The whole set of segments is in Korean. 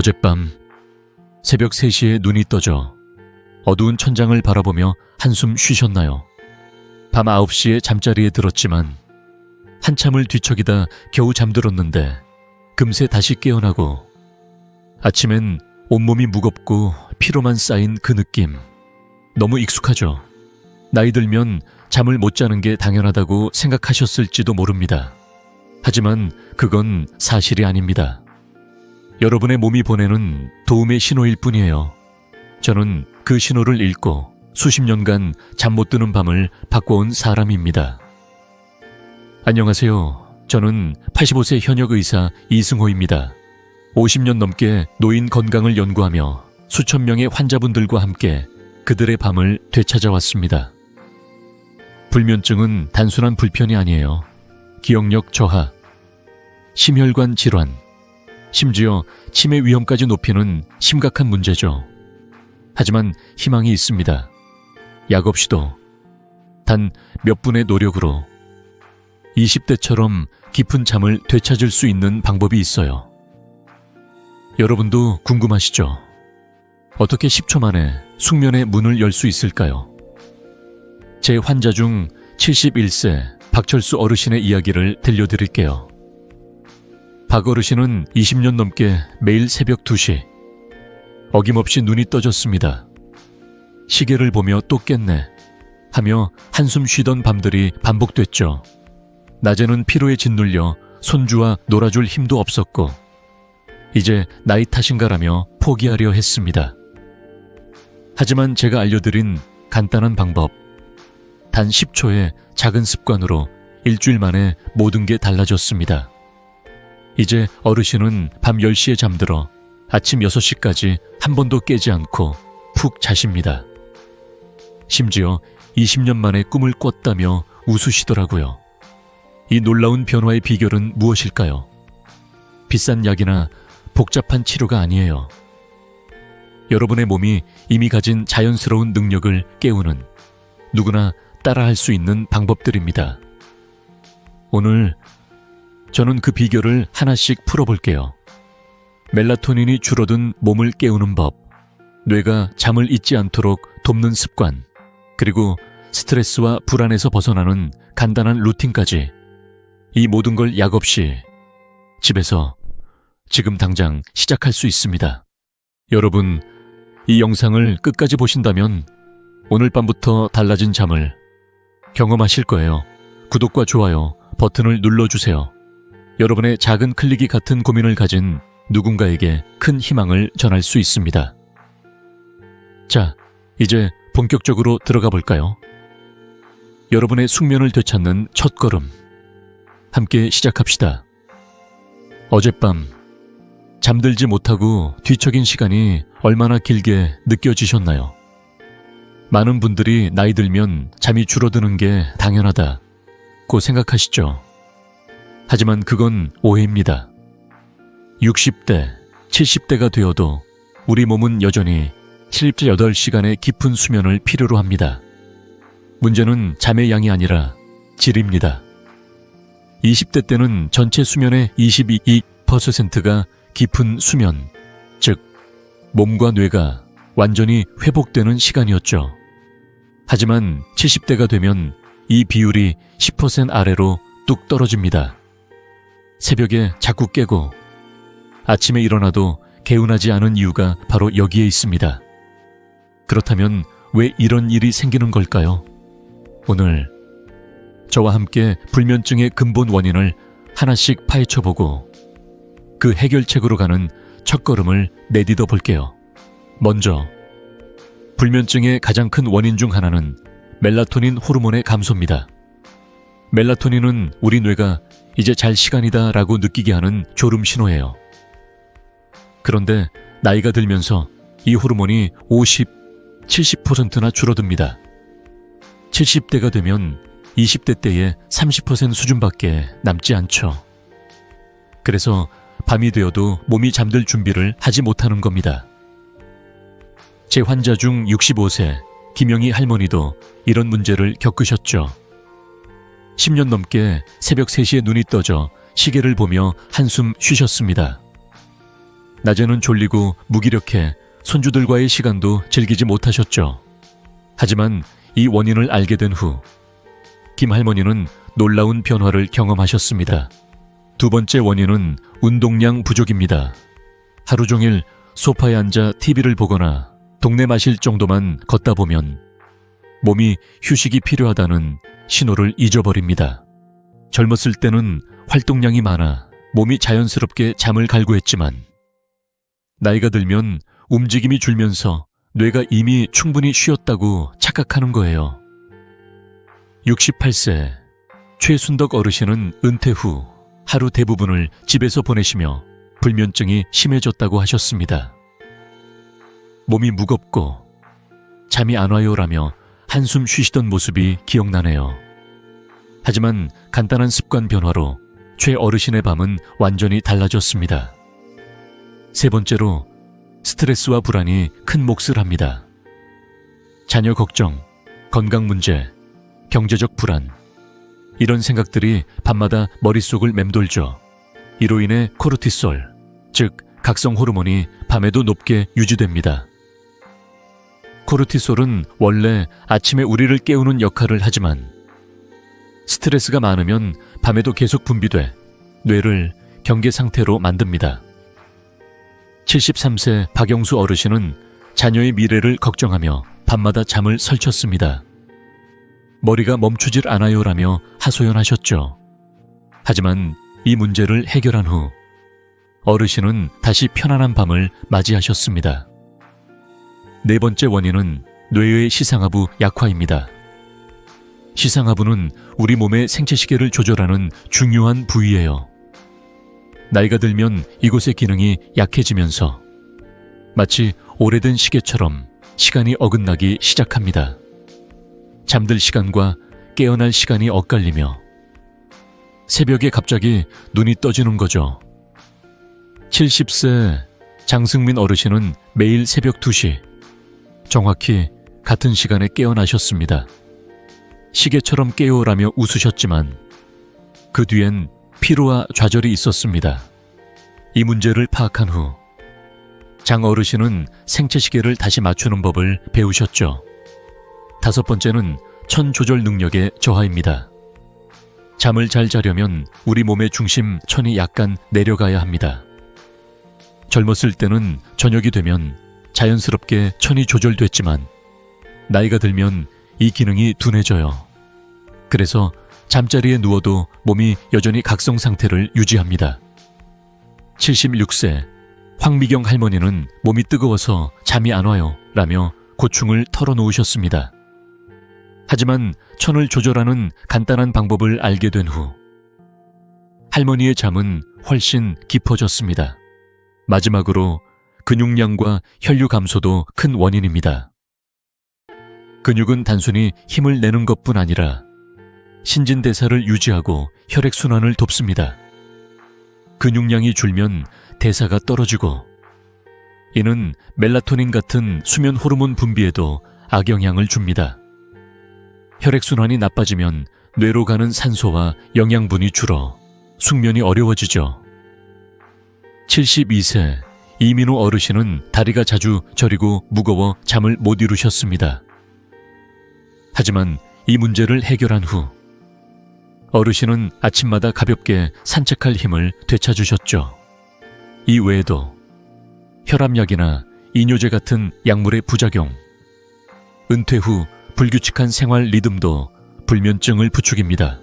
어젯밤 새벽 3시에 눈이 떠져 어두운 천장을 바라보며 한숨 쉬셨나요? 밤 9시에 잠자리에 들었지만 한참을 뒤척이다 겨우 잠들었는데 금세 다시 깨어나고 아침엔 온몸이 무겁고 피로만 쌓인 그 느낌 너무 익숙하죠? 나이 들면 잠을 못 자는 게 당연하다고 생각하셨을지도 모릅니다. 하지만 그건 사실이 아닙니다. 여러분의 몸이 보내는 도움의 신호일 뿐이에요. 저는 그 신호를 읽고 수십 년간 잠 못 드는 밤을 바꿔온 사람입니다. 안녕하세요. 저는 85세 현역 의사 이승호입니다. 50년 넘게 노인 건강을 연구하며 수천 명의 환자분들과 함께 그들의 밤을 되찾아왔습니다. 불면증은 단순한 불편이 아니에요. 기억력 저하, 심혈관 질환, 심지어 치매 위험까지 높이는 심각한 문제죠. 하지만 희망이 있습니다. 약 없이도 단 몇 분의 노력으로 20대처럼 깊은 잠을 되찾을 수 있는 방법이 있어요. 여러분도 궁금하시죠? 어떻게 10초 만에 숙면의 문을 열 수 있을까요? 제 환자 중 71세 박철수 어르신의 이야기를 들려드릴게요. 박 어르신은 20년 넘게 매일 새벽 2시 어김없이 눈이 떠졌습니다. 시계를 보며 또 깼네 하며 한숨 쉬던 밤들이 반복됐죠. 낮에는 피로에 짓눌려 손주와 놀아줄 힘도 없었고 이제 나이 탓인가라며 포기하려 했습니다. 하지만 제가 알려드린 간단한 방법, 단 10초의 작은 습관으로 일주일 만에 모든 게 달라졌습니다. 이제 어르신은 밤 10시에 잠들어 아침 6시까지 한 번도 깨지 않고 푹 자십니다. 심지어 20년 만에 꿈을 꿨다며 웃으시더라고요. 이 놀라운 변화의 비결은 무엇일까요? 비싼 약이나 복잡한 치료가 아니에요. 여러분의 몸이 이미 가진 자연스러운 능력을 깨우는 누구나 따라할 수 있는 방법들입니다. 오늘 저는 그 비결을 하나씩 풀어볼게요. 멜라토닌이 줄어든 몸을 깨우는 법, 뇌가 잠을 잊지 않도록 돕는 습관, 그리고 스트레스와 불안에서 벗어나는 간단한 루틴까지 이 모든 걸 약 없이 집에서 지금 당장 시작할 수 있습니다. 여러분, 이 영상을 끝까지 보신다면 오늘 밤부터 달라진 잠을 경험하실 거예요. 구독과 좋아요 버튼을 눌러주세요. 여러분의 작은 클릭이 같은 고민을 가진 누군가에게 큰 희망을 전할 수 있습니다. 자, 이제 본격적으로 들어가 볼까요? 여러분의 숙면을 되찾는 첫걸음, 함께 시작합시다. 어젯밤 잠들지 못하고 뒤척인 시간이 얼마나 길게 느껴지셨나요? 많은 분들이 나이 들면 잠이 줄어드는 게 당연하다고 생각하시죠? 하지만 그건 오해입니다. 60대, 70대가 되어도 우리 몸은 여전히 78시간의 깊은 수면을 필요로 합니다. 문제는 잠의 양이 아니라 질입니다. 20대 때는 전체 수면의 22%가 깊은 수면, 즉 몸과 뇌가 완전히 회복되는 시간이었죠. 하지만 70대가 되면 이 비율이 10% 아래로 뚝 떨어집니다. 새벽에 자꾸 깨고 아침에 일어나도 개운하지 않은 이유가 바로 여기에 있습니다. 그렇다면 왜 이런 일이 생기는 걸까요? 오늘 저와 함께 불면증의 근본 원인을 하나씩 파헤쳐보고 그 해결책으로 가는 첫걸음을 내딛어 볼게요. 먼저 불면증의 가장 큰 원인 중 하나는 멜라토닌 호르몬의 감소입니다. 멜라토닌은 우리 뇌가 이제 잘 시간이다 라고 느끼게 하는 졸음 신호예요. 그런데 나이가 들면서 이 호르몬이 70%나 줄어듭니다. 70대가 되면 20대 때의 30% 수준밖에 남지 않죠. 그래서 밤이 되어도 몸이 잠들 준비를 하지 못하는 겁니다. 제 환자 중 65세 김영희 할머니도 이런 문제를 겪으셨죠. 10년 넘게 새벽 3시에 눈이 떠져 시계를 보며 한숨 쉬셨습니다. 낮에는 졸리고 무기력해 손주들과의 시간도 즐기지 못하셨죠. 하지만 이 원인을 알게 된 후 김 할머니는 놀라운 변화를 경험하셨습니다. 두 번째 원인은 운동량 부족입니다. 하루 종일 소파에 앉아 TV를 보거나 동네 마실 정도만 걷다 보면 몸이 휴식이 필요하다는 신호를 잊어버립니다. 젊었을 때는 활동량이 많아 몸이 자연스럽게 잠을 갈구했지만 나이가 들면 움직임이 줄면서 뇌가 이미 충분히 쉬었다고 착각하는 거예요. 68세 최순덕 어르신은 은퇴 후 하루 대부분을 집에서 보내시며 불면증이 심해졌다고 하셨습니다. 몸이 무겁고 잠이 안 와요라며 한숨 쉬시던 모습이 기억나네요. 하지만 간단한 습관 변화로 최 어르신의 밤은 완전히 달라졌습니다. 세 번째로 스트레스와 불안이 큰 몫을 합니다. 자녀 걱정, 건강 문제, 경제적 불안, 이런 생각들이 밤마다 머릿속을 맴돌죠. 이로 인해 코르티솔, 즉 각성 호르몬이 밤에도 높게 유지됩니다. 코르티솔은 원래 아침에 우리를 깨우는 역할을 하지만 스트레스가 많으면 밤에도 계속 분비돼 뇌를 경계 상태로 만듭니다. 73세 박영수 어르신은 자녀의 미래를 걱정하며 밤마다 잠을 설쳤습니다. 머리가 멈추질 않아요라며 하소연하셨죠. 하지만 이 문제를 해결한 후 어르신은 다시 편안한 밤을 맞이하셨습니다. 네 번째 원인은 뇌의 시상하부 약화입니다. 시상하부는 우리 몸의 생체시계를 조절하는 중요한 부위예요. 나이가 들면 이곳의 기능이 약해지면서 마치 오래된 시계처럼 시간이 어긋나기 시작합니다. 잠들 시간과 깨어날 시간이 엇갈리며 새벽에 갑자기 눈이 떠지는 거죠. 70세 장승민 어르신은 매일 새벽 2시 정확히 같은 시간에 깨어나셨습니다. 시계처럼 깨어라며 웃으셨지만 그 뒤엔 피로와 좌절이 있었습니다. 이 문제를 파악한 후 장 어르신은 생체시계를 다시 맞추는 법을 배우셨죠. 다섯 번째는 천 조절 능력의 저하입니다. 잠을 잘 자려면 우리 몸의 중심 천이 약간 내려가야 합니다. 젊었을 때는 저녁이 되면 자연스럽게 천이 조절됐지만 나이가 들면 이 기능이 둔해져요. 그래서 잠자리에 누워도 몸이 여전히 각성 상태를 유지합니다. 76세 황미경 할머니는 몸이 뜨거워서 잠이 안 와요 라며 고충을 털어놓으셨습니다. 하지만 천을 조절하는 간단한 방법을 알게 된 후 할머니의 잠은 훨씬 깊어졌습니다. 마지막으로 근육량과 혈류 감소도 큰 원인입니다. 근육은 단순히 힘을 내는 것뿐 아니라 신진대사를 유지하고 혈액순환을 돕습니다. 근육량이 줄면 대사가 떨어지고 이는 멜라토닌 같은 수면 호르몬 분비에도 악영향을 줍니다. 혈액순환이 나빠지면 뇌로 가는 산소와 영양분이 줄어 숙면이 어려워지죠. 72세 이민호 어르신은 다리가 자주 저리고 무거워 잠을 못 이루셨습니다. 하지만 이 문제를 해결한 후 어르신은 아침마다 가볍게 산책할 힘을 되찾으셨죠. 이 외에도 혈압약이나 이뇨제 같은 약물의 부작용, 은퇴 후 불규칙한 생활 리듬도 불면증을 부추깁니다.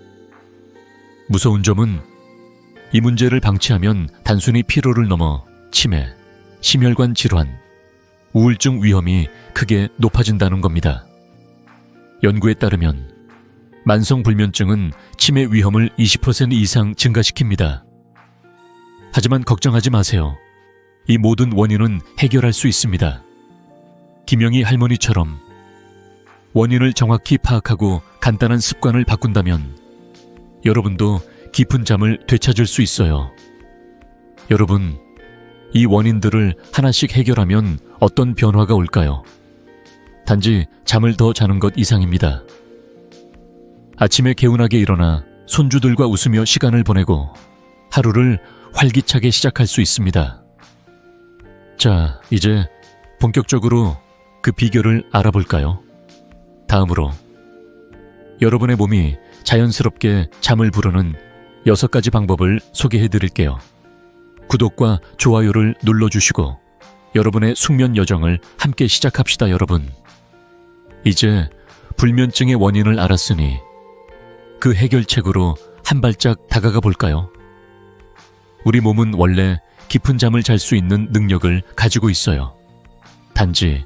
무서운 점은 이 문제를 방치하면 단순히 피로를 넘어 치매, 심혈관 질환, 우울증 위험이 크게 높아진다는 겁니다. 연구에 따르면 만성 불면증은 치매 위험을 20% 이상 증가시킵니다. 하지만 걱정하지 마세요. 이 모든 원인은 해결할 수 있습니다. 김영희 할머니처럼 원인을 정확히 파악하고 간단한 습관을 바꾼다면 여러분도 깊은 잠을 되찾을 수 있어요. 여러분, 이 원인들을 하나씩 해결하면 어떤 변화가 올까요? 단지 잠을 더 자는 것 이상입니다. 아침에 개운하게 일어나 손주들과 웃으며 시간을 보내고 하루를 활기차게 시작할 수 있습니다. 자, 이제 본격적으로 그 비결을 알아볼까요? 다음으로 여러분의 몸이 자연스럽게 잠을 부르는 6가지 방법을 소개해 드릴게요. 구독과 좋아요를 눌러주시고 여러분의 숙면 여정을 함께 시작합시다, 여러분. 이제 불면증의 원인을 알았으니 그 해결책으로 한 발짝 다가가 볼까요? 우리 몸은 원래 깊은 잠을 잘 수 있는 능력을 가지고 있어요. 단지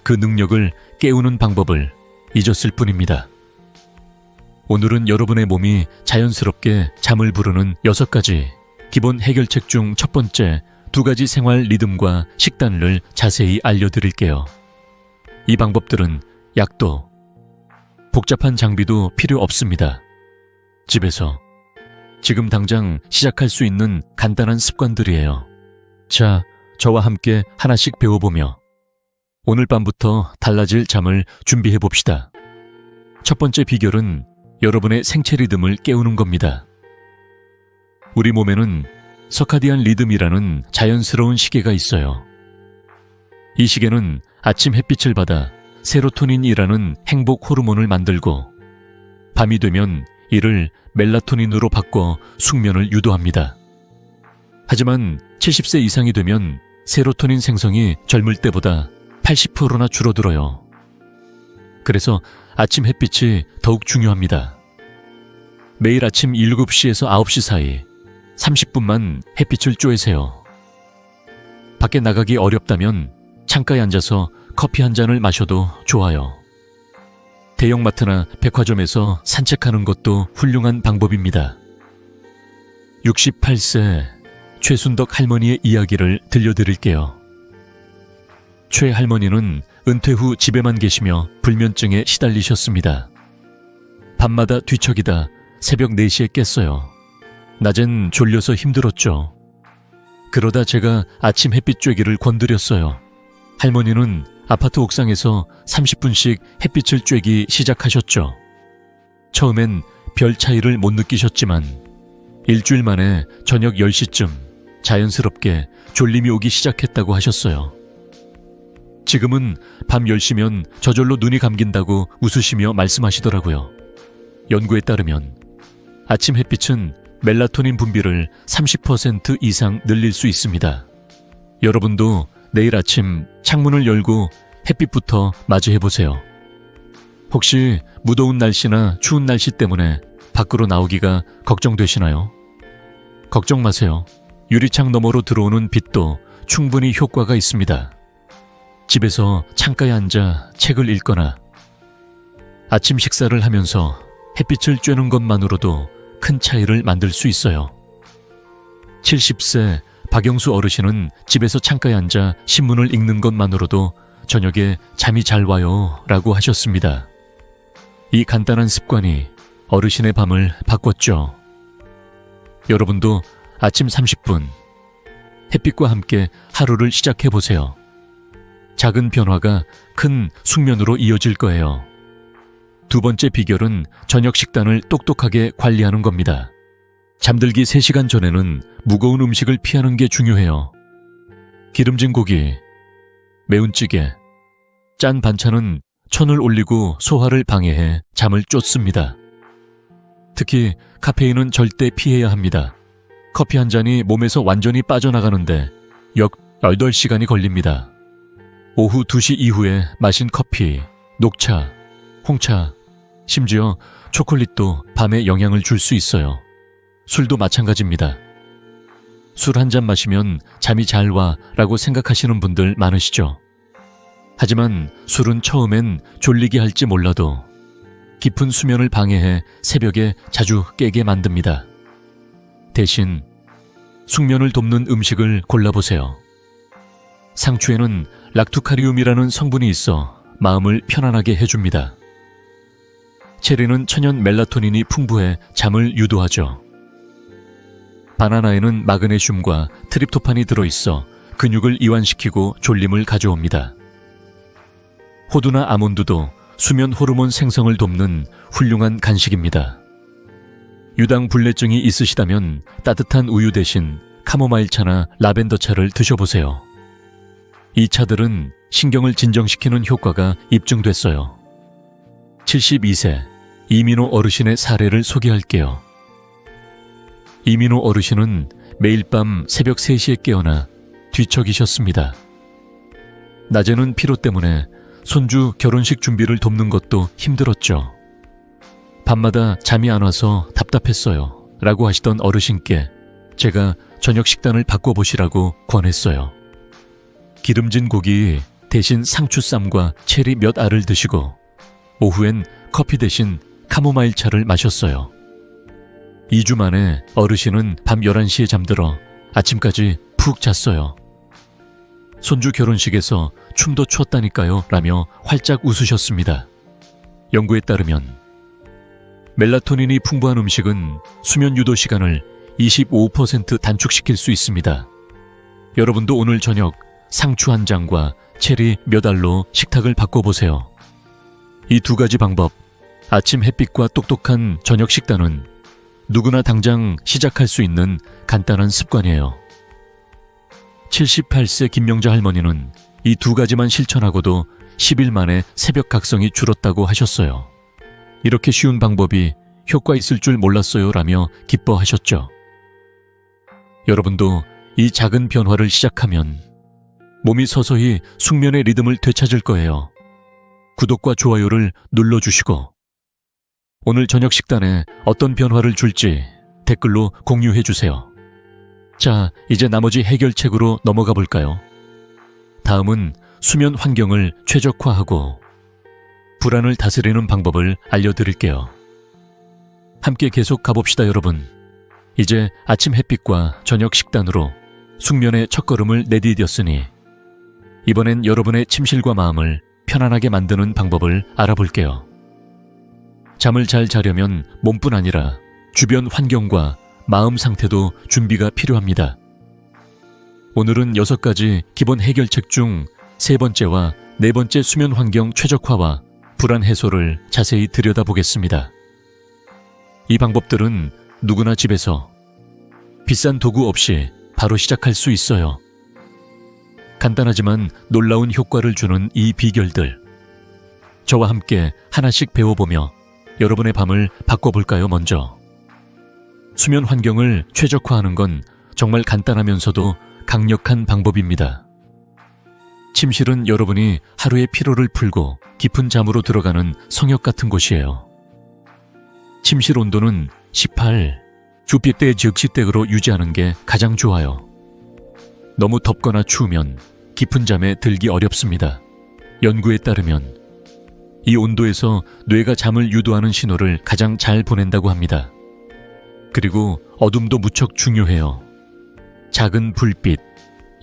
그 능력을 깨우는 방법을 잊었을 뿐입니다. 오늘은 여러분의 몸이 자연스럽게 잠을 부르는 6가지 기본 해결책 중 첫 번째 2가지 생활 리듬과 식단을 자세히 알려드릴게요. 이 방법들은 약도, 복잡한 장비도 필요 없습니다. 집에서 지금 당장 시작할 수 있는 간단한 습관들이에요. 자, 저와 함께 하나씩 배워보며 오늘 밤부터 달라질 잠을 준비해 봅시다. 첫 번째 비결은 여러분의 생체 리듬을 깨우는 겁니다. 우리 몸에는 서카디안 리듬이라는 자연스러운 시계가 있어요. 이 시계는 아침 햇빛을 받아 세로토닌이라는 행복 호르몬을 만들고 밤이 되면 이를 멜라토닌으로 바꿔 숙면을 유도합니다. 하지만 70세 이상이 되면 세로토닌 생성이 젊을 때보다 80%나 줄어들어요. 그래서 아침 햇빛이 더욱 중요합니다. 매일 아침 7시에서 9시 사이 30분만 햇빛을 쬐세요. 밖에 나가기 어렵다면 창가에 앉아서 커피 한 잔을 마셔도 좋아요. 대형마트나 백화점에서 산책하는 것도 훌륭한 방법입니다. 68세 최순덕 할머니의 이야기를 들려드릴게요. 최 할머니는 은퇴 후 집에만 계시며 불면증에 시달리셨습니다. 밤마다 뒤척이다 새벽 4시에 깼어요. 낮엔 졸려서 힘들었죠. 그러다 제가 아침 햇빛 쬐기를 권드렸어요. 할머니는 아파트 옥상에서 30분씩 햇빛을 쬐기 시작하셨죠. 처음엔 별 차이를 못 느끼셨지만 일주일 만에 저녁 10시쯤 자연스럽게 졸림이 오기 시작했다고 하셨어요. 지금은 밤 10시면 저절로 눈이 감긴다고 웃으시며 말씀하시더라고요. 연구에 따르면 아침 햇빛은 멜라토닌 분비를 30% 이상 늘릴 수 있습니다. 여러분도 내일 아침 창문을 열고 햇빛부터 맞이해보세요. 혹시 무더운 날씨나 추운 날씨 때문에 밖으로 나오기가 걱정되시나요? 걱정 마세요. 유리창 너머로 들어오는 빛도 충분히 효과가 있습니다. 집에서 창가에 앉아 책을 읽거나 아침 식사를 하면서 햇빛을 쬐는 것만으로도 큰 차이를 만들 수 있어요. 70세 박영수 어르신은 집에서 창가에 앉아 신문을 읽는 것만으로도 저녁에 잠이 잘 와요 라고 하셨습니다. 이 간단한 습관이 어르신의 밤을 바꿨죠. 여러분도 아침 30분 햇빛과 함께 하루를 시작해보세요. 작은 변화가 큰 숙면으로 이어질 거예요. 2번째 비결은 저녁 식단을 똑똑하게 관리하는 겁니다. 잠들기 3시간 전에는 무거운 음식을 피하는 게 중요해요. 기름진 고기, 매운 찌개, 짠 반찬은 천을 올리고 소화를 방해해 잠을 쫓습니다. 특히 카페인은 절대 피해야 합니다. 커피 한 잔이 몸에서 완전히 빠져나가는데 약 8시간이 걸립니다. 오후 2시 이후에 마신 커피, 녹차, 홍차, 심지어 초콜릿도 밤에 영향을 줄 수 있어요. 술도 마찬가지입니다. 술 한 잔 마시면 잠이 잘 와 라고 생각하시는 분들 많으시죠? 하지만 술은 처음엔 졸리게 할지 몰라도 깊은 수면을 방해해 새벽에 자주 깨게 만듭니다. 대신 숙면을 돕는 음식을 골라보세요. 상추에는 락투카리움이라는 성분이 있어 마음을 편안하게 해줍니다. 체리는 천연 멜라토닌이 풍부해 잠을 유도하죠. 바나나에는 마그네슘과 트립토판이 들어있어 근육을 이완시키고 졸림을 가져옵니다. 호두나 아몬드도 수면 호르몬 생성을 돕는 훌륭한 간식입니다. 유당 불내증이 있으시다면 따뜻한 우유 대신 카모마일 차나 라벤더 차를 드셔보세요. 이 차들은 신경을 진정시키는 효과가 입증됐어요. 72세 이민호 어르신의 사례를 소개할게요. 이민호 어르신은 매일 밤 새벽 3시에 깨어나 뒤척이셨습니다. 낮에는 피로 때문에 손주 결혼식 준비를 돕는 것도 힘들었죠. 밤마다 잠이 안 와서 답답했어요 라고 하시던 어르신께 제가 저녁 식단을 바꿔보시라고 권했어요. 기름진 고기 대신 상추쌈과 체리 몇 알을 드시고 오후엔 커피 대신 카모마일 차를 마셨어요. 2주 만에 어르신은 밤 11시에 잠들어 아침까지 푹 잤어요. 손주 결혼식에서 춤도 췄다니까요 라며 활짝 웃으셨습니다. 연구에 따르면 멜라토닌이 풍부한 음식은 수면 유도 시간을 25% 단축시킬 수 있습니다. 여러분도 오늘 저녁 상추 한 장과 체리 몇 알로 식탁을 바꿔보세요. 이 두 가지 방법, 아침 햇빛과 똑똑한 저녁 식단은 누구나 당장 시작할 수 있는 간단한 습관이에요. 78세 김명자 할머니는 이 두 가지만 실천하고도 10일 만에 새벽 각성이 줄었다고 하셨어요. 이렇게 쉬운 방법이 효과 있을 줄 몰랐어요 라며 기뻐하셨죠. 여러분도 이 작은 변화를 시작하면 몸이 서서히 숙면의 리듬을 되찾을 거예요. 구독과 좋아요를 눌러주시고 오늘 저녁 식단에 어떤 변화를 줄지 댓글로 공유해주세요. 자, 이제 나머지 해결책으로 넘어가 볼까요? 다음은 수면 환경을 최적화하고 불안을 다스리는 방법을 알려드릴게요. 함께 계속 가봅시다, 여러분. 이제 아침 햇빛과 저녁 식단으로 숙면의 첫걸음을 내디뎠으니 이번엔 여러분의 침실과 마음을 편안하게 만드는 방법을 알아볼게요. 잠을 잘 자려면 몸뿐 아니라 주변 환경과 마음 상태도 준비가 필요합니다. 오늘은 6가지 기본 해결책 중 3번째와 4번째 수면 환경 최적화와 불안 해소를 자세히 들여다보겠습니다. 이 방법들은 누구나 집에서 비싼 도구 없이 바로 시작할 수 있어요. 간단하지만 놀라운 효과를 주는 이 비결들, 저와 함께 하나씩 배워보며 여러분의 밤을 바꿔볼까요? 먼저 수면 환경을 최적화하는 건 정말 간단하면서도 강력한 방법입니다. 침실은 여러분이 하루의 피로를 풀고 깊은 잠으로 들어가는 성역 같은 곳이에요. 침실 온도는 18, 주빛대 즉시댁으로 유지하는 게 가장 좋아요. 너무 덥거나 추우면 깊은 잠에 들기 어렵습니다. 연구에 따르면 이 온도에서 뇌가 잠을 유도하는 신호를 가장 잘 보낸다고 합니다. 그리고 어둠도 무척 중요해요. 작은 불빛,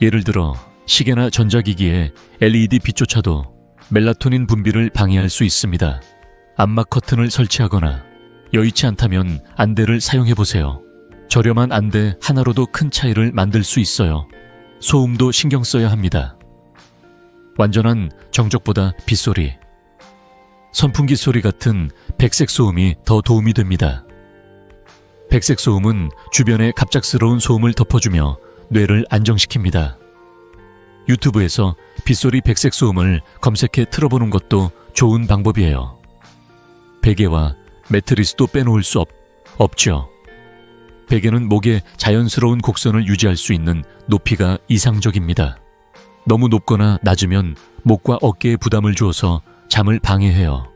예를 들어 시계나 전자기기에 LED 빛조차도 멜라토닌 분비를 방해할 수 있습니다. 암막 커튼을 설치하거나 여의치 않다면 안대를 사용해보세요. 저렴한 안대 하나로도 큰 차이를 만들 수 있어요. 소음도 신경 써야 합니다. 완전한 정적보다 빗소리, 선풍기 소리 같은 백색 소음이 더 도움이 됩니다. 백색 소음은 주변의 갑작스러운 소음을 덮어주며 뇌를 안정시킵니다. 유튜브에서 빗소리 백색 소음을 검색해 틀어보는 것도 좋은 방법이에요. 베개와 매트리스도 빼놓을 수 없죠. 베개는 목에 자연스러운 곡선을 유지할 수 있는 높이가 이상적입니다. 너무 높거나 낮으면 목과 어깨에 부담을 주어서 잠을 방해해요.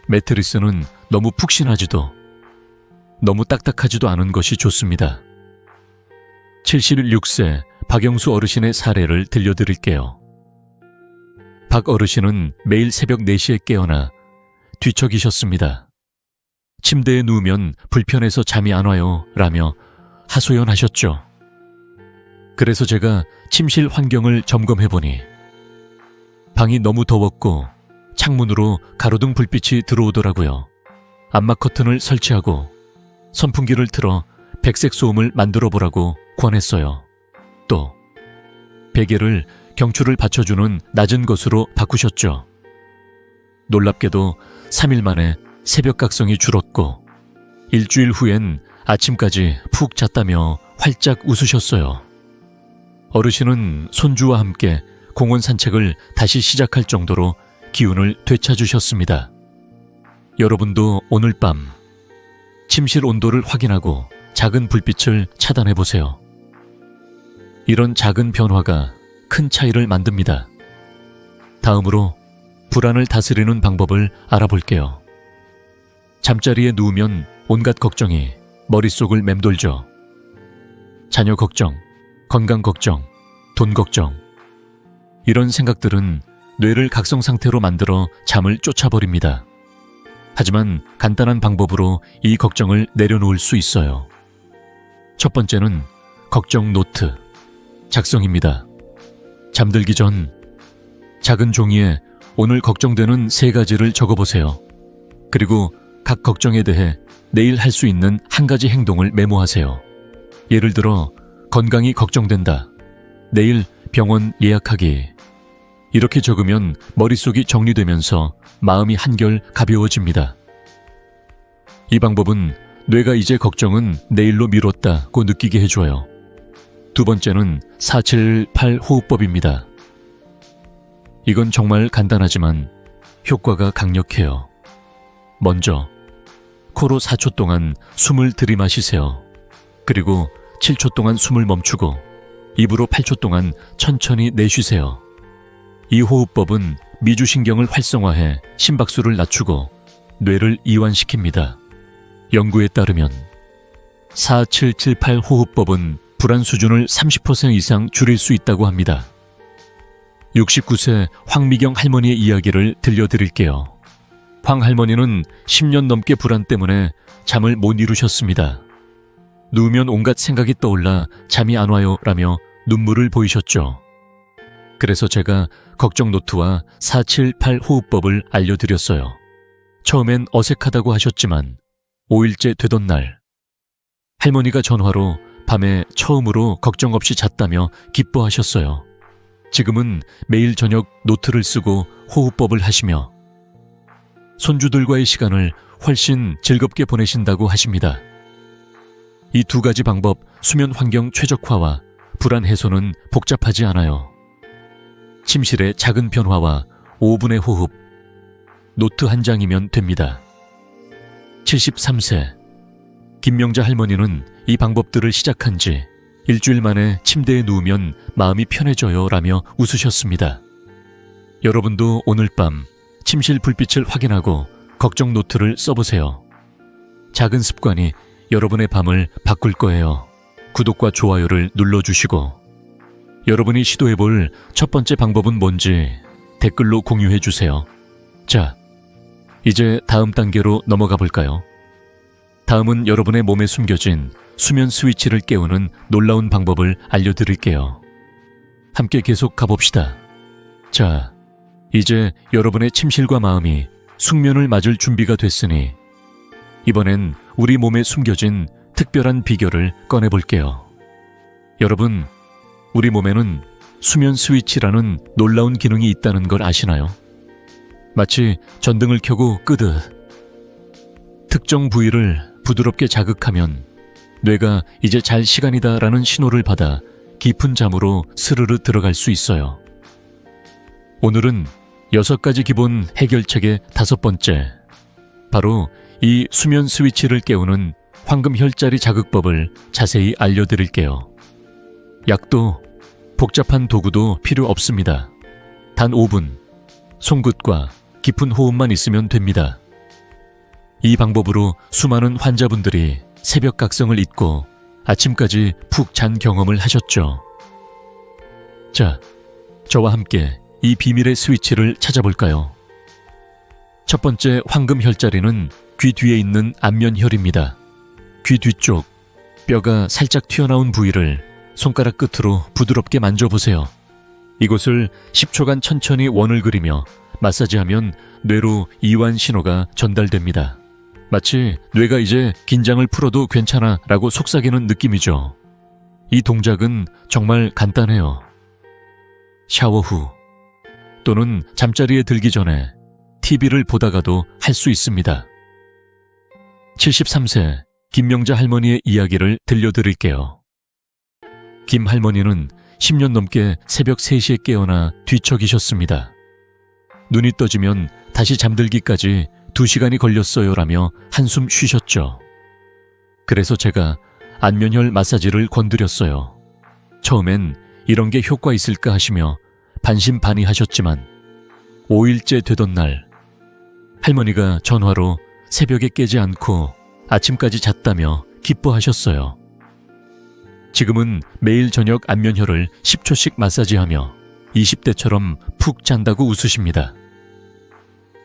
매트리스는 너무 푹신하지도 너무 딱딱하지도 않은 것이 좋습니다. 76세 박영수 어르신의 사례를 들려드릴게요. 박 어르신은 매일 새벽 4시에 깨어나 뒤척이셨습니다. 침대에 누우면 불편해서 잠이 안 와요 라며 하소연하셨죠. 그래서 제가 침실 환경을 점검해보니 방이 너무 더웠고 창문으로 가로등 불빛이 들어오더라고요. 암막 커튼을 설치하고 선풍기를 틀어 백색 소음을 만들어 보라고 권했어요. 또 베개를 경추를 받쳐주는 낮은 것으로 바꾸셨죠. 놀랍게도 3일 만에 새벽 각성이 줄었고 일주일 후엔 아침까지 푹 잤다며 활짝 웃으셨어요. 어르신은 손주와 함께 공원 산책을 다시 시작할 정도로 기운을 되찾으셨습니다. 여러분도 오늘 밤 침실 온도를 확인하고 작은 불빛을 차단해 보세요. 이런 작은 변화가 큰 차이를 만듭니다. 다음으로 불안을 다스리는 방법을 알아볼게요. 잠자리에 누우면 온갖 걱정이 머릿속을 맴돌죠. 자녀 걱정, 건강 걱정, 돈 걱정. 이런 생각들은 뇌를 각성 상태로 만들어 잠을 쫓아버립니다. 하지만 간단한 방법으로 이 걱정을 내려놓을 수 있어요. 첫 번째는 걱정 노트 작성입니다. 잠들기 전 작은 종이에 오늘 걱정되는 3가지를 적어보세요. 그리고 각 걱정에 대해 내일 할 수 있는 한 가지 행동을 메모하세요. 예를 들어 건강이 걱정된다. 내일 병원 예약하기. 이렇게 적으면 머릿속이 정리되면서 마음이 한결 가벼워집니다. 이 방법은 뇌가 이제 걱정은 내일로 미뤘다고 느끼게 해줘요. 두 번째는 478 호흡법입니다. 이건 정말 간단하지만 효과가 강력해요. 먼저 코로 4초 동안 숨을 들이마시세요. 그리고 7초 동안 숨을 멈추고 입으로 8초 동안 천천히 내쉬세요. 이 호흡법은 미주신경을 활성화해 심박수를 낮추고 뇌를 이완시킵니다. 연구에 따르면 4778 호흡법은 불안 수준을 30% 이상 줄일 수 있다고 합니다. 69세 황미경 할머니의 이야기를 들려드릴게요. 황 할머니는 10년 넘게 불안 때문에 잠을 못 이루셨습니다. 누우면 온갖 생각이 떠올라 잠이 안 와요 라며 눈물을 보이셨죠. 그래서 제가 걱정 노트와 478 호흡법을 알려드렸어요. 처음엔 어색하다고 하셨지만 5일째 되던 날 할머니가 전화로 밤에 처음으로 걱정 없이 잤다며 기뻐하셨어요. 지금은 매일 저녁 노트를 쓰고 호흡법을 하시며 손주들과의 시간을 훨씬 즐겁게 보내신다고 하십니다. 이 2가지 방법, 수면 환경 최적화와 불안 해소는 복잡하지 않아요. 침실의 작은 변화와 5분의 호흡, 노트 한 장이면 됩니다. 73세 김명자 할머니는 이 방법들을 시작한 지 일주일 만에 침대에 누우면 마음이 편해져요 라며 웃으셨습니다. 여러분도 오늘 밤 침실 불빛을 확인하고 걱정 노트를 써보세요. 작은 습관이 여러분의 밤을 바꿀 거예요. 구독과 좋아요를 눌러주시고 여러분이 시도해볼 첫 번째 방법은 뭔지 댓글로 공유해주세요. 자, 이제 다음 단계로 넘어가 볼까요? 다음은 여러분의 몸에 숨겨진 수면 스위치를 깨우는 놀라운 방법을 알려드릴게요. 함께 계속 가봅시다. 자, 이제 여러분의 침실과 마음이 숙면을 맞을 준비가 됐으니 이번엔 우리 몸에 숨겨진 특별한 비결을 꺼내볼게요. 여러분, 우리 몸에는 수면 스위치라는 놀라운 기능이 있다는 걸 아시나요? 마치 전등을 켜고 끄듯 특정 부위를 부드럽게 자극하면 뇌가 이제 잘 시간이다라는 신호를 받아 깊은 잠으로 스르르 들어갈 수 있어요. 오늘은 6가지 기본 해결책의 5번째, 바로 이 수면 스위치를 깨우는 황금 혈자리 자극법을 자세히 알려드릴게요. 약도 복잡한 도구도 필요 없습니다. 단 5분, 손끝과 깊은 호흡만 있으면 됩니다. 이 방법으로 수많은 환자분들이 새벽 각성을 잊고 아침까지 푹 잔 경험을 하셨죠. 자, 저와 함께 이 비밀의 스위치를 찾아볼까요? 첫 번째 황금 혈자리는 귀 뒤에 있는 안면혈입니다. 귀 뒤쪽 뼈가 살짝 튀어나온 부위를 손가락 끝으로 부드럽게 만져보세요. 이곳을 10초간 천천히 원을 그리며 마사지하면 뇌로 이완 신호가 전달됩니다. 마치 뇌가 이제 긴장을 풀어도 괜찮아 라고 속삭이는 느낌이죠. 이 동작은 정말 간단해요. 샤워 후 또는 잠자리에 들기 전에 TV를 보다가도 할 수 있습니다. 73세 김명자 할머니의 이야기를 들려드릴게요. 김 할머니는 10년 넘게 새벽 3시에 깨어나 뒤척이셨습니다. 눈이 떠지면 다시 잠들기까지 2시간이 걸렸어요라며 한숨 쉬셨죠. 그래서 제가 안면혈 마사지를 권드렸어요. 처음엔 이런 게 효과 있을까 하시며 반신반의하셨지만 5일째 되던 날 할머니가 전화로 새벽에 깨지 않고 아침까지 잤다며 기뻐하셨어요. 지금은 매일 저녁 안면혈을 10초씩 마사지하며 20대처럼 푹 잔다고 웃으십니다.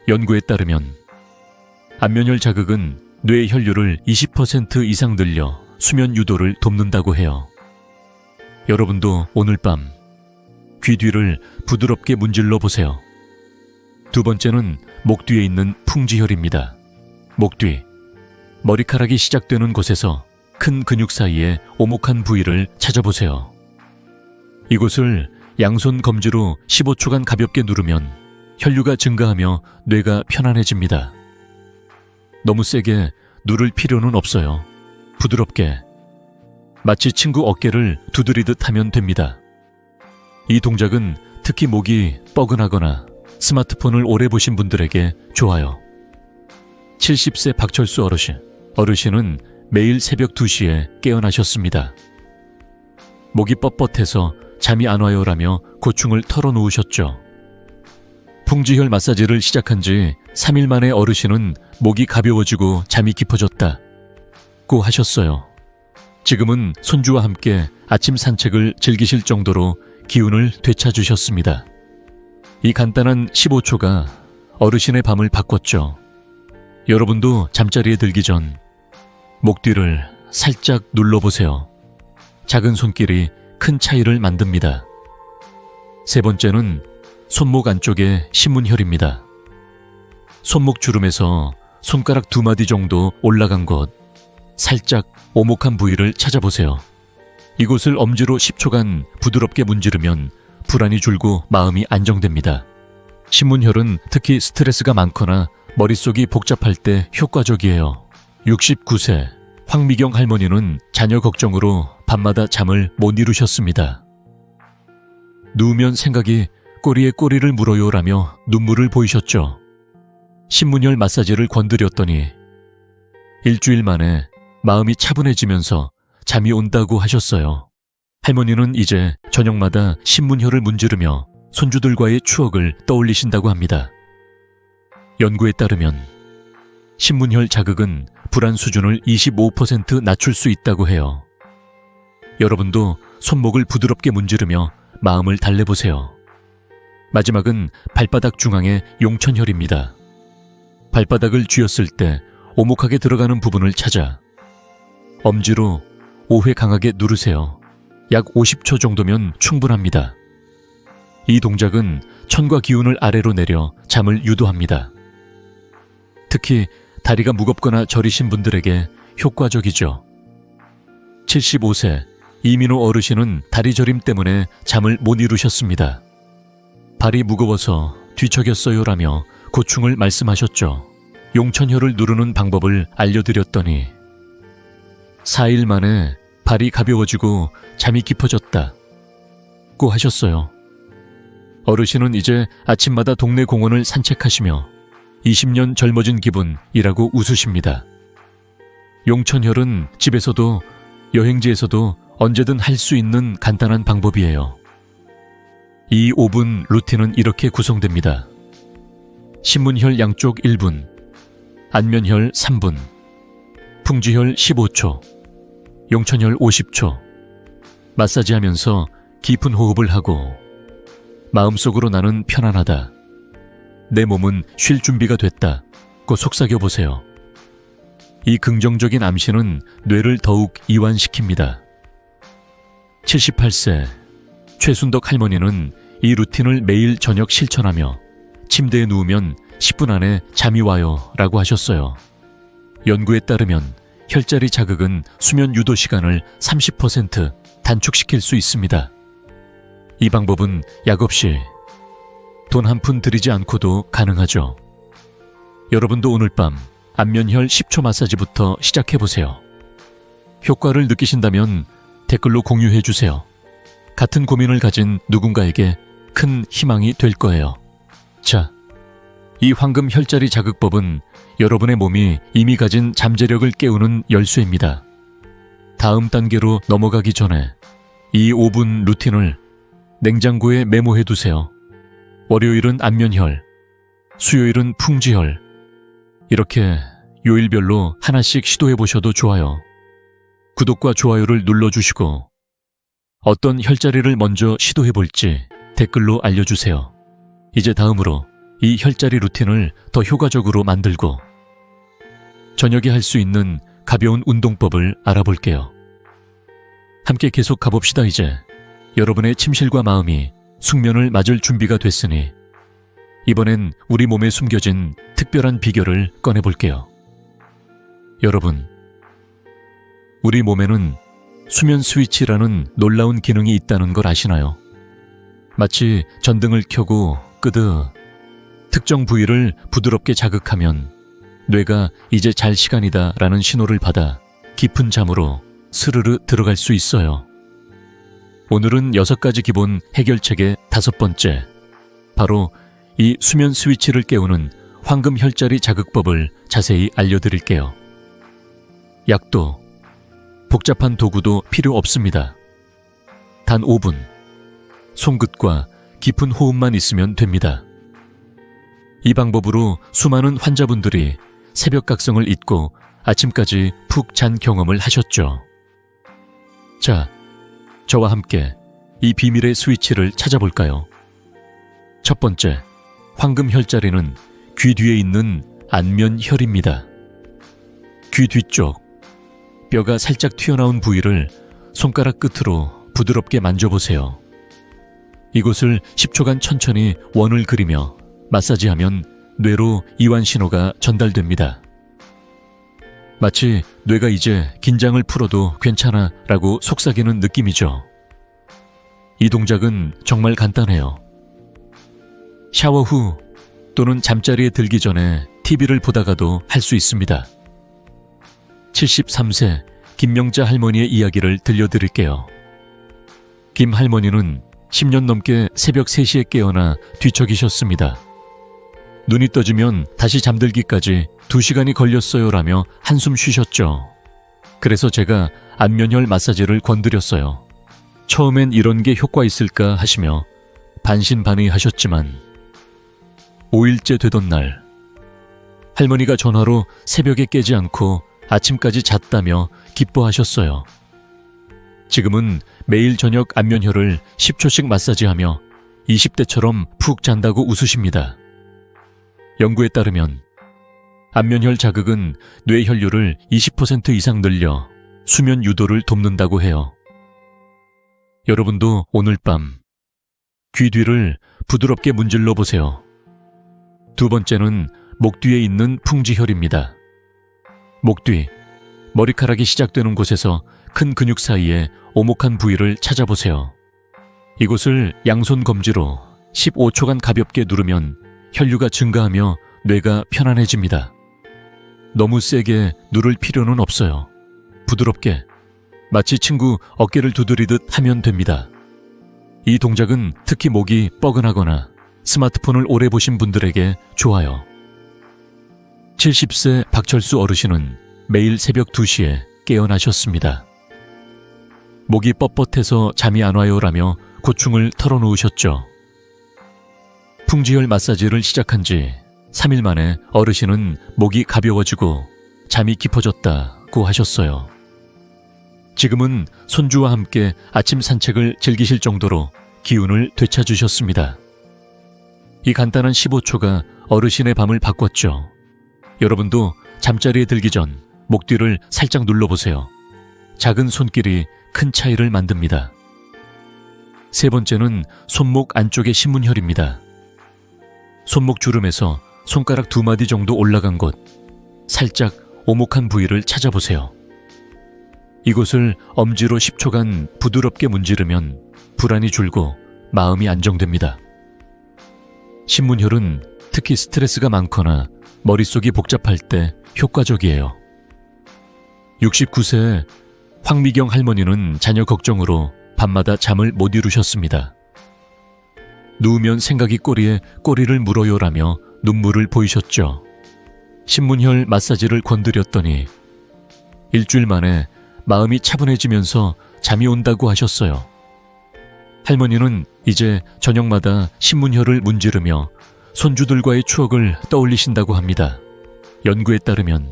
연구에 따르면 안면혈 자극은 뇌 혈류를 20% 이상 늘려 수면 유도를 돕는다고 해요. 여러분도 오늘 밤 귀 뒤를 부드럽게 문질러 보세요. 두 번째는 목 뒤에 있는 풍지혈입니다. 목 뒤, 머리카락이 시작되는 곳에서 큰 근육 사이에 오목한 부위를 찾아보세요. 이곳을 양손 검지로 15초간 가볍게 누르면 혈류가 증가하며 뇌가 편안해집니다. 너무 세게 누를 필요는 없어요. 부드럽게, 마치 친구 어깨를 두드리듯 하면 됩니다. 이 동작은 특히 목이 뻐근하거나 스마트폰을 오래 보신 분들에게 좋아요. 70세 박철수 어르신은 매일 새벽 2시에 깨어나셨습니다. 목이 뻣뻣해서 잠이 안 와요라며 고충을 털어놓으셨죠. 풍지혈 마사지를 시작한 지 3일 만에 어르신은 목이 가벼워지고 잠이 깊어졌다고 하셨어요. 지금은 손주와 함께 아침 산책을 즐기실 정도로 기운을 되찾으셨습니다. 이 간단한 15초가 어르신의 밤을 바꿨죠. 여러분도 잠자리에 들기 전 목 뒤를 살짝 눌러보세요. 작은 손길이 큰 차이를 만듭니다. 세 번째는 손목 안쪽의 신문혈입니다. 손목 주름에서 손가락 2마디 정도 올라간 곳, 살짝 오목한 부위를 찾아보세요. 이곳을 엄지로 10초간 부드럽게 문지르면 불안이 줄고 마음이 안정됩니다. 신문혈은 특히 스트레스가 많거나 머릿속이 복잡할 때 효과적이에요. 69세 황미경 할머니는 자녀 걱정으로 밤마다 잠을 못 이루셨습니다. 누우면 생각이 꼬리에 꼬리를 물어요라며 눈물을 보이셨죠. 신문혈 마사지를 권드렸더니 일주일 만에 마음이 차분해지면서 잠이 온다고 하셨어요. 할머니는 이제 저녁마다 신문혈을 문지르며 손주들과의 추억을 떠올리신다고 합니다. 연구에 따르면 신문혈 자극은 불안 수준을 25% 낮출 수 있다고 해요. 여러분도 손목을 부드럽게 문지르며 마음을 달래보세요. 마지막은 발바닥 중앙의 용천혈입니다. 발바닥을 쥐었을 때 오목하게 들어가는 부분을 찾아 엄지로 5회 강하게 누르세요. 약 50초 정도면 충분합니다. 이 동작은 천과 기운을 아래로 내려 잠을 유도합니다. 특히 다리가 무겁거나 저리신 분들에게 효과적이죠. 75세 이민호 어르신은 다리 저림 때문에 잠을 못 이루셨습니다. 발이 무거워서 뒤척였어요라며 고충을 말씀하셨죠. 용천혈을 누르는 방법을 알려드렸더니 4일 만에 발이 가벼워지고 잠이 깊어졌다고 하셨어요. 어르신은 이제 아침마다 동네 공원을 산책하시며 20년 젊어진 기분이라고 웃으십니다. 용천혈은 집에서도 여행지에서도 언제든 할 수 있는 간단한 방법이에요. 이 5분 루틴은 이렇게 구성됩니다. 신문혈 양쪽 1분, 안면혈 3분, 풍지혈 15초, 용천혈 50초, 마사지하면서 깊은 호흡을 하고 마음속으로 나는 편안하다. 내 몸은 쉴 준비가 됐다고 속삭여보세요. 이 긍정적인 암시는 뇌를 더욱 이완시킵니다. 78세 최순덕 할머니는 이 루틴을 매일 저녁 실천하며 침대에 누우면 10분 안에 잠이 와요 라고 하셨어요. 연구에 따르면 혈자리 자극은 수면 유도 시간을 30% 단축시킬 수 있습니다. 이 방법은 약 없이 돈 한 푼 들이지 않고도 가능하죠. 여러분도 오늘 밤 안면혈 10초 마사지부터 시작해보세요. 효과를 느끼신다면 댓글로 공유해주세요. 같은 고민을 가진 누군가에게 큰 희망이 될 거예요. 자, 이 황금 혈자리 자극법은 여러분의 몸이 이미 가진 잠재력을 깨우는 열쇠입니다. 다음 단계로 넘어가기 전에 이 5분 루틴을 냉장고에 메모해 두세요. 월요일은 안면혈, 수요일은 풍지혈. 이렇게 요일별로 하나씩 시도해 보셔도 좋아요. 구독과 좋아요를 눌러주시고 어떤 혈자리를 먼저 시도해 볼지 댓글로 알려주세요. 이제 다음으로 이 혈자리 루틴을 더 효과적으로 만들고 저녁에 할 수 있는 가벼운 운동법을 알아볼게요. 함께 계속 가봅시다. 이제 여러분의 침실과 마음이 숙면을 맞을 준비가 됐으니 이번엔 우리 몸에 숨겨진 특별한 비결을 꺼내볼게요. 여러분, 우리 몸에는 수면 스위치라는 놀라운 기능이 있다는 걸 아시나요? 마치 전등을 켜고 끄듯 특정 부위를 부드럽게 자극하면 뇌가 이제 잘 시간이다 라는 신호를 받아 깊은 잠으로 스르르 들어갈 수 있어요. 오늘은 6가지 기본 해결책의 5번째, 바로 이 수면 스위치를 깨우는 황금 혈자리 자극법을 자세히 알려드릴게요. 약도, 복잡한 도구도 필요 없습니다. 단 5분, 손끝과 깊은 호흡만 있으면 됩니다. 이 방법으로 수많은 환자분들이 새벽 각성을 잊고 아침까지 푹 잔 경험을 하셨죠. 자, 저와 함께 이 비밀의 스위치를 찾아볼까요? 첫 번째, 황금 혈자리는 귀 뒤에 있는 안면혈입니다. 귀 뒤쪽, 뼈가 살짝 튀어나온 부위를 손가락 끝으로 부드럽게 만져보세요. 이곳을 10초간 천천히 원을 그리며 마사지하면 뇌로 이완 신호가 전달됩니다. 마치 뇌가 이제 긴장을 풀어도 괜찮아 라고 속삭이는 느낌이죠. 이 동작은 정말 간단해요. 샤워 후 또는 잠자리에 들기 전에 TV를 보다가도 할 수 있습니다. 73세 김명자 할머니의 이야기를 들려드릴게요. 김 할머니는 10년 넘게 새벽 3시에 깨어나 뒤척이셨습니다. 눈이 떠지면 다시 잠들기까지 2시간이 걸렸어요 라며 한숨 쉬셨죠. 그래서 제가 안면혈 마사지를 권드렸어요. 처음엔 이런 게 효과 있을까 하시며 반신반의하셨지만 5일째 되던 날, 할머니가 전화로 새벽에 깨지 않고 아침까지 잤다며 기뻐하셨어요. 지금은 매일 저녁 안면혈을 10초씩 마사지하며 20대처럼 푹 잔다고 웃으십니다. 연구에 따르면 안면혈 자극은 뇌 혈류를 20% 이상 늘려 수면 유도를 돕는다고 해요. 여러분도 오늘 밤 귀 뒤를 부드럽게 문질러 보세요. 두 번째는 목 뒤에 있는 풍지혈입니다. 목 뒤, 머리카락이 시작되는 곳에서 큰 근육 사이에 오목한 부위를 찾아보세요. 이곳을 양손 검지로 15초간 가볍게 누르면 혈류가 증가하며 뇌가 편안해집니다. 너무 세게 누를 필요는 없어요. 부드럽게, 마치 친구 어깨를 두드리듯 하면 됩니다. 이 동작은 특히 목이 뻐근하거나 스마트폰을 오래 보신 분들에게 좋아요. 70세 박철수 어르신은 매일 새벽 2시에 깨어나셨습니다. 목이 뻣뻣해서 잠이 안 와요 라며 고충을 털어놓으셨죠. 풍지혈 마사지를 시작한 지 3일 만에 어르신은 목이 가벼워지고 잠이 깊어졌다고 하셨어요. 지금은 손주와 함께 아침 산책을 즐기실 정도로 기운을 되찾으셨습니다. 이 간단한 15초가 어르신의 밤을 바꿨죠. 여러분도 잠자리에 들기 전 목 뒤를 살짝 눌러보세요. 작은 손길이 큰 차이를 만듭니다. 세 번째는 손목 안쪽의 신문혈입니다. 손목 주름에서 손가락 2마디 정도 올라간 곳, 살짝 오목한 부위를 찾아보세요. 이곳을 엄지로 10초간 부드럽게 문지르면 불안이 줄고 마음이 안정됩니다. 신문혈은 특히 스트레스가 많거나 머릿속이 복잡할 때 효과적이에요. 69세 황미경 할머니는 자녀 걱정으로 밤마다 잠을 못 이루셨습니다. 누우면 생각이 꼬리에 꼬리를 물어요라며 눈물을 보이셨죠. 신문혈 마사지를 권드렸더니 일주일 만에 마음이 차분해지면서 잠이 온다고 하셨어요. 할머니는 이제 저녁마다 신문혈을 문지르며 손주들과의 추억을 떠올리신다고 합니다. 연구에 따르면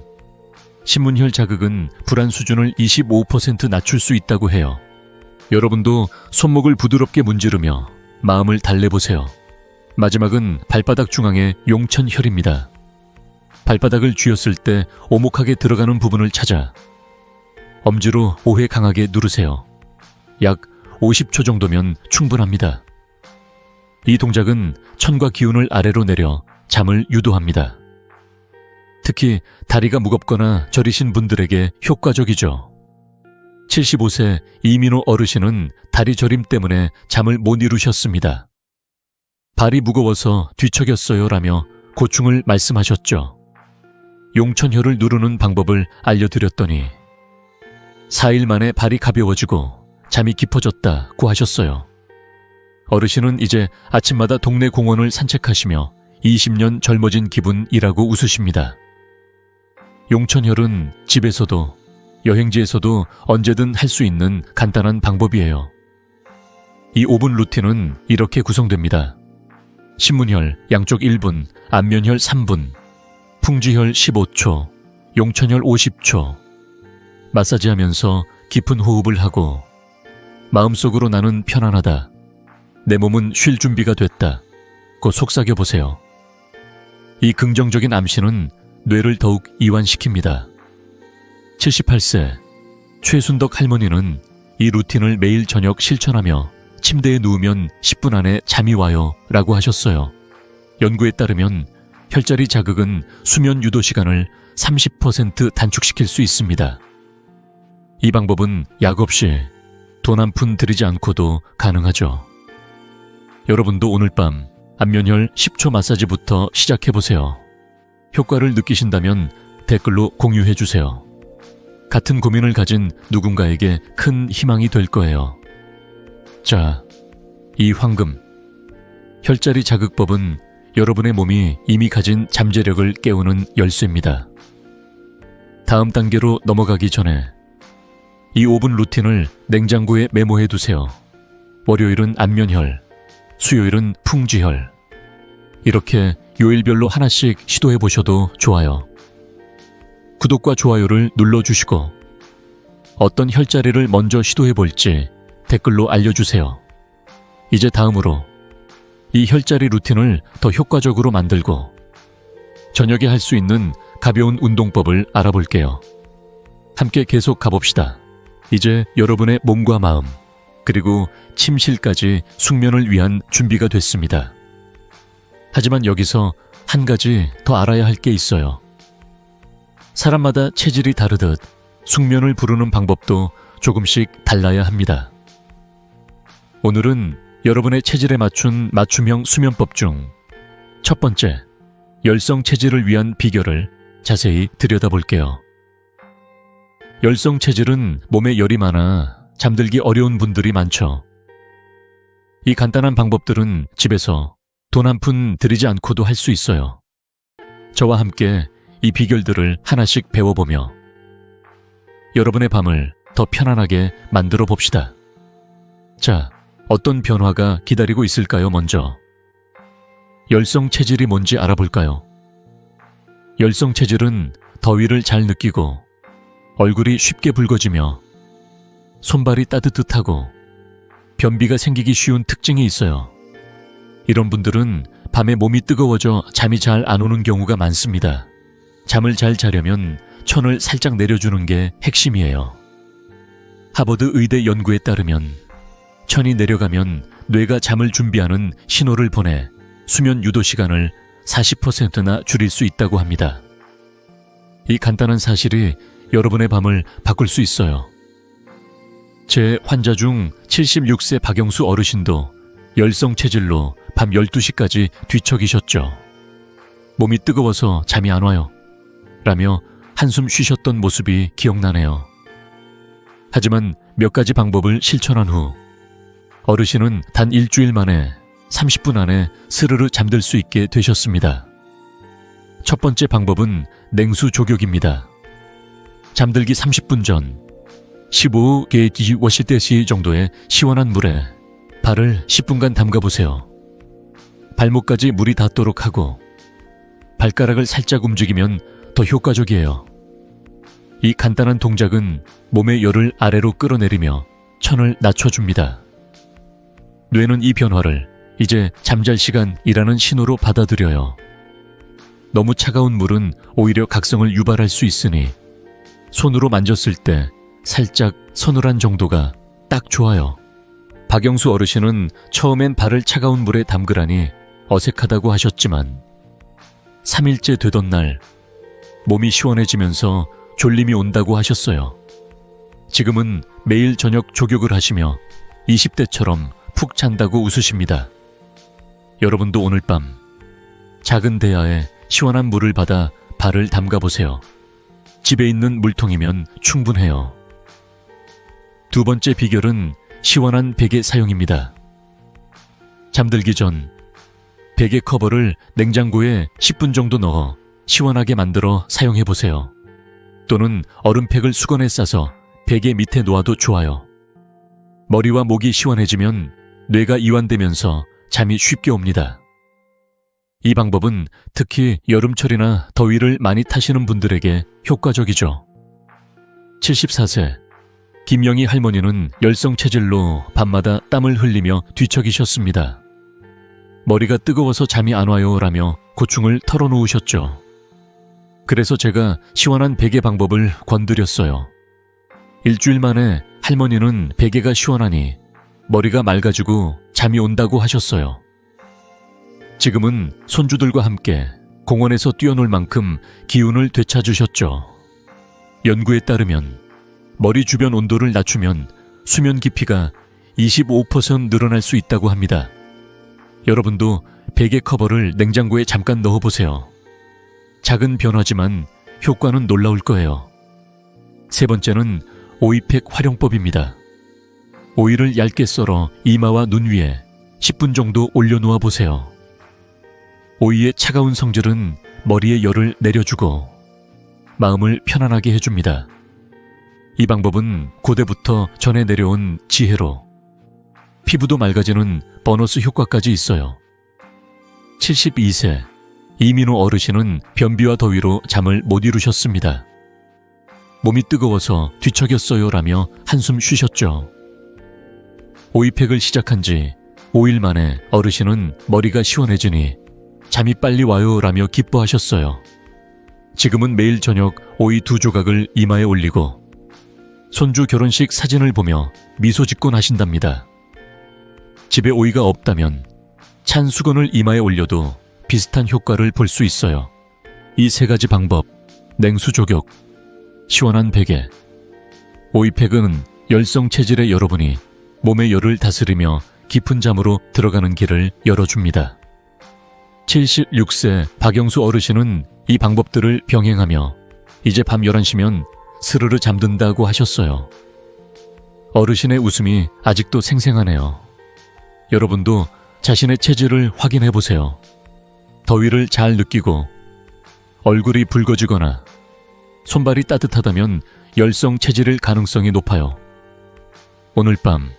신문혈 자극은 불안 수준을 25% 낮출 수 있다고 해요. 여러분도 손목을 부드럽게 문지르며 마음을 달래보세요. 마지막은 발바닥 중앙의 용천혈입니다. 발바닥을 쥐었을 때 오목하게 들어가는 부분을 찾아 엄지로 5회 강하게 누르세요. 약 50초 정도면 충분합니다. 이 동작은 천과 기운을 아래로 내려 잠을 유도합니다. 특히 다리가 무겁거나 저리신 분들에게 효과적이죠. 75세 이민호 어르신은 다리 저림 때문에 잠을 못 이루셨습니다. 발이 무거워서 뒤척였어요 라며 고충을 말씀하셨죠. 용천혈을 누르는 방법을 알려드렸더니 4일 만에 발이 가벼워지고 잠이 깊어졌다고 하셨어요. 어르신은 이제 아침마다 동네 공원을 산책하시며 20년 젊어진 기분이라고 웃으십니다. 용천혈은 집에서도 여행지에서도 언제든 할 수 있는 간단한 방법이에요. 이 5분 루틴은 이렇게 구성됩니다. 신문혈 양쪽 1분, 안면혈 3분, 풍지혈 15초, 용천혈 50초. 마사지하면서 깊은 호흡을 하고 마음속으로 나는 편안하다. 내 몸은 쉴 준비가 됐다. 고 속삭여 보세요. 이 긍정적인 암시는 뇌를 더욱 이완시킵니다. 78세 최순덕 할머니는 이 루틴을 매일 저녁 실천하며 침대에 누우면 10분 안에 잠이 와요 라고 하셨어요. 연구에 따르면 혈자리 자극은 수면 유도 시간을 30% 단축시킬 수 있습니다. 이 방법은 약 없이 돈 한 푼 들이지 않고도 가능하죠. 여러분도 오늘 밤 안면혈 10초 마사지부터 시작해보세요. 효과를 느끼신다면 댓글로 공유해주세요. 같은 고민을 가진 누군가에게 큰 희망이 될 거예요. 자, 이 황금 혈자리 자극법은 여러분의 몸이 이미 가진 잠재력을 깨우는 열쇠입니다. 다음 단계로 넘어가기 전에 이 5분 루틴을 냉장고에 메모해 두세요. 월요일은 안면혈, 수요일은 풍지혈. 이렇게 요일별로 하나씩 시도해 보셔도 좋아요. 구독과 좋아요를 눌러주시고 어떤 혈자리를 먼저 시도해 볼지 댓글로 알려주세요. 이제 다음으로 이 혈자리 루틴을 더 효과적으로 만들고 저녁에 할 수 있는 가벼운 운동법을 알아볼게요. 함께 계속 가봅시다. 이제 여러분의 몸과 마음 그리고 침실까지 숙면을 위한 준비가 됐습니다. 하지만 여기서 한 가지 더 알아야 할 게 있어요. 사람마다 체질이 다르듯 숙면을 부르는 방법도 조금씩 달라야 합니다. 오늘은 여러분의 체질에 맞춘 맞춤형 수면법 중 첫 번째, 열성 체질을 위한 비결을 자세히 들여다볼게요. 열성 체질은 몸에 열이 많아 잠들기 어려운 분들이 많죠. 이 간단한 방법들은 집에서 돈 한 푼 들이지 않고도 할 수 있어요. 저와 함께 이 비결들을 하나씩 배워보며 여러분의 밤을 더 편안하게 만들어 봅시다. 자, 어떤 변화가 기다리고 있을까요? 먼저 열성 체질이 뭔지 알아볼까요? 열성 체질은 더위를 잘 느끼고 얼굴이 쉽게 붉어지며 손발이 따뜻하고 변비가 생기기 쉬운 특징이 있어요. 이런 분들은 밤에 몸이 뜨거워져 잠이 잘 안 오는 경우가 많습니다. 잠을 잘 자려면 천을 살짝 내려주는 게 핵심이에요. 하버드 의대 연구에 따르면 천이 내려가면 뇌가 잠을 준비하는 신호를 보내 수면 유도 시간을 40%나 줄일 수 있다고 합니다. 이 간단한 사실이 여러분의 밤을 바꿀 수 있어요. 제 환자 중 76세 박영수 어르신도 열성 체질로 밤 12시까지 뒤척이셨죠. 몸이 뜨거워서 잠이 안 와요. 라며 한숨 쉬셨던 모습이 기억나네요. 하지만 몇 가지 방법을 실천한 후 어르신은 단 일주일 만에 30분 안에 스르르 잠들 수 있게 되셨습니다. 첫 번째 방법은 냉수 조격입니다. 잠들기 30분 전 15개 디워시대시 정도의 시원한 물에 발을 10분간 담가보세요. 발목까지 물이 닿도록 하고 발가락을 살짝 움직이면 더 효과적이에요. 이 간단한 동작은 몸의 열을 아래로 끌어내리며 천을 낮춰줍니다. 뇌는 이 변화를 이제 잠잘 시간이라는 신호로 받아들여요. 너무 차가운 물은 오히려 각성을 유발할 수 있으니 손으로 만졌을 때 살짝 서늘한 정도가 딱 좋아요. 박영수 어르신은 처음엔 발을 차가운 물에 담그라니 어색하다고 하셨지만 3일째 되던 날 몸이 시원해지면서 졸림이 온다고 하셨어요. 지금은 매일 저녁 조격을 하시며 20대처럼 푹 잔다고 웃으십니다. 여러분도 오늘 밤 작은 대야에 시원한 물을 받아 발을 담가보세요. 집에 있는 물통이면 충분해요. 두 번째 비결은 시원한 베개 사용입니다. 잠들기 전 베개 커버를 냉장고에 10분 정도 넣어 시원하게 만들어 사용해보세요. 또는 얼음팩을 수건에 싸서 베개 밑에 놓아도 좋아요. 머리와 목이 시원해지면 뇌가 이완되면서 잠이 쉽게 옵니다. 이 방법은 특히 여름철이나 더위를 많이 타시는 분들에게 효과적이죠. 74세 김영희 할머니는 열성체질로 밤마다 땀을 흘리며 뒤척이셨습니다. 머리가 뜨거워서 잠이 안 와요 라며 고충을 털어놓으셨죠. 그래서 제가 시원한 베개 방법을 권드렸어요. 일주일 만에 할머니는 베개가 시원하니 머리가 맑아지고 잠이 온다고 하셨어요. 지금은 손주들과 함께 공원에서 뛰어놀 만큼 기운을 되찾으셨죠. 연구에 따르면 머리 주변 온도를 낮추면 수면 깊이가 25% 늘어날 수 있다고 합니다. 여러분도 베개 커버를 냉장고에 잠깐 넣어보세요. 작은 변화지만 효과는 놀라울 거예요. 세 번째는 오이팩 활용법입니다. 오이를 얇게 썰어 이마와 눈 위에 10분 정도 올려놓아 보세요. 오이의 차가운 성질은 머리에 열을 내려주고 마음을 편안하게 해줍니다. 이 방법은 고대부터 전해 내려온 지혜로 피부도 맑아지는 보너스 효과까지 있어요. 72세 이민호 어르신은 변비와 더위로 잠을 못 이루셨습니다. 몸이 뜨거워서 뒤척였어요 라며 한숨 쉬셨죠. 오이팩을 시작한 지 5일 만에 어르신은 머리가 시원해지니 잠이 빨리 와요 라며 기뻐하셨어요. 지금은 매일 저녁 오이 2조각을 이마에 올리고 손주 결혼식 사진을 보며 미소 짓곤 하신답니다. 집에 오이가 없다면 찬 수건을 이마에 올려도 비슷한 효과를 볼 수 있어요. 이 세 가지 방법, 냉수 조격, 시원한 베개, 오이팩은 열성 체질의 여러분이 몸의 열을 다스리며 깊은 잠으로 들어가는 길을 열어줍니다. 76세 박영수 어르신은 이 방법들을 병행하며 이제 밤 11시면 스르르 잠든다고 하셨어요. 어르신의 웃음이 아직도 생생하네요. 여러분도 자신의 체질을 확인해보세요. 더위를 잘 느끼고 얼굴이 붉어지거나 손발이 따뜻하다면 열성 체질일 가능성이 높아요. 오늘 밤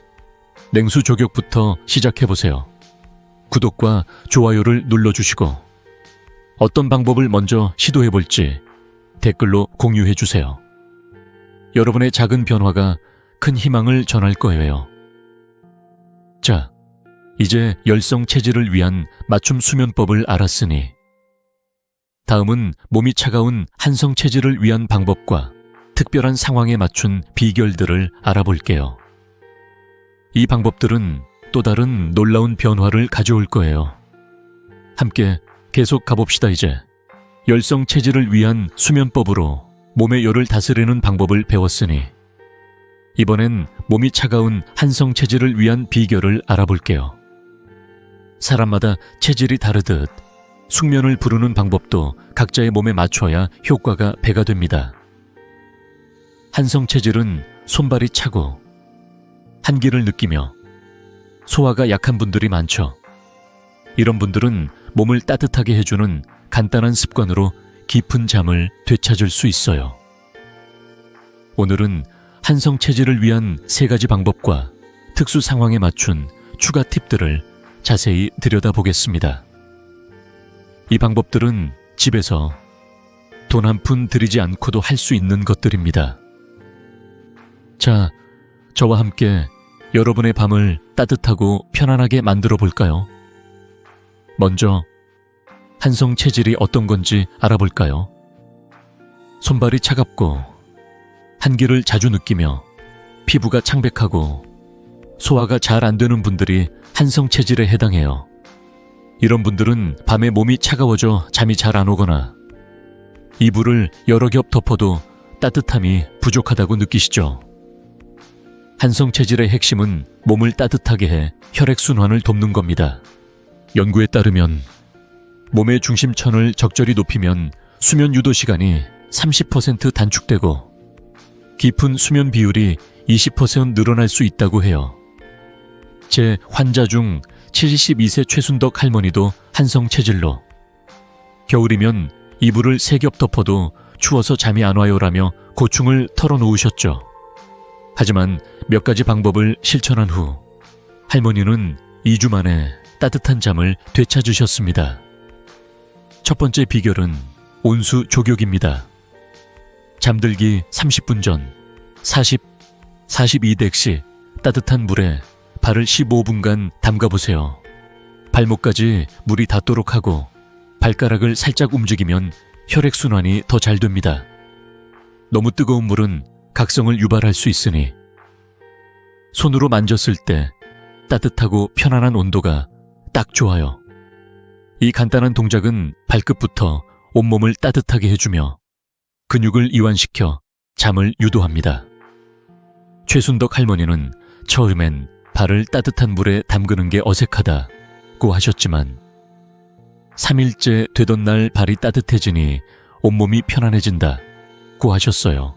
냉수 조격부터 시작해보세요. 구독과 좋아요를 눌러주시고 어떤 방법을 먼저 시도해볼지 댓글로 공유해주세요. 여러분의 작은 변화가 큰 희망을 전할 거예요. 자, 이제 열성 체질을 위한 맞춤 수면법을 알았으니 다음은 몸이 차가운 한성 체질을 위한 방법과 특별한 상황에 맞춘 비결들을 알아볼게요. 이 방법들은 또 다른 놀라운 변화를 가져올 거예요. 함께 계속 가봅시다. 이제 열성 체질을 위한 수면법으로 몸의 열을 다스리는 방법을 배웠으니 이번엔 몸이 차가운 한성 체질을 위한 비결을 알아볼게요. 사람마다 체질이 다르듯 숙면을 부르는 방법도 각자의 몸에 맞춰야 효과가 배가 됩니다. 한성 체질은 손발이 차고 한기를 느끼며 소화가 약한 분들이 많죠. 이런 분들은 몸을 따뜻하게 해주는 간단한 습관으로 깊은 잠을 되찾을 수 있어요. 오늘은 한성 체질을 위한 3가지 방법과 특수 상황에 맞춘 추가 팁들을 자세히 들여다보겠습니다. 이 방법들은 집에서 돈 한 푼 들이지 않고도 할 수 있는 것들입니다. 자, 저와 함께 여러분의 밤을 따뜻하고 편안하게 만들어 볼까요? 먼저 한성 체질이 어떤 건지 알아볼까요? 손발이 차갑고 한기를 자주 느끼며 피부가 창백하고 소화가 잘 안 되는 분들이 한성 체질에 해당해요. 이런 분들은 밤에 몸이 차가워져 잠이 잘 안 오거나 이불을 여러 겹 덮어도 따뜻함이 부족하다고 느끼시죠? 한성 체질의 핵심은 몸을 따뜻하게 해 혈액순환을 돕는 겁니다. 연구에 따르면 몸의 중심천을 적절히 높이면 수면 유도 시간이 30% 단축되고 깊은 수면 비율이 20% 늘어날 수 있다고 해요. 제 환자 중 72세 최순덕 할머니도 한성 체질로 겨울이면 이불을 3겹 덮어도 추워서 잠이 안 와요라며 고충을 털어놓으셨죠. 하지만 몇 가지 방법을 실천한 후 할머니는 2주 만에 따뜻한 잠을 되찾으셨습니다. 첫 번째 비결은 온수 조격입니다. 잠들기 30분 전 42덱시 따뜻한 물에 발을 15분간 담가보세요. 발목까지 물이 닿도록 하고 발가락을 살짝 움직이면 혈액순환이 더 잘 됩니다. 너무 뜨거운 물은 각성을 유발할 수 있으니 손으로 만졌을 때 따뜻하고 편안한 온도가 딱 좋아요. 이 간단한 동작은 발끝부터 온몸을 따뜻하게 해주며 근육을 이완시켜 잠을 유도합니다. 최순덕 할머니는 처음엔 발을 따뜻한 물에 담그는 게 어색하다고 하셨지만 3일째 되던 날 발이 따뜻해지니 온몸이 편안해진다고 하셨어요.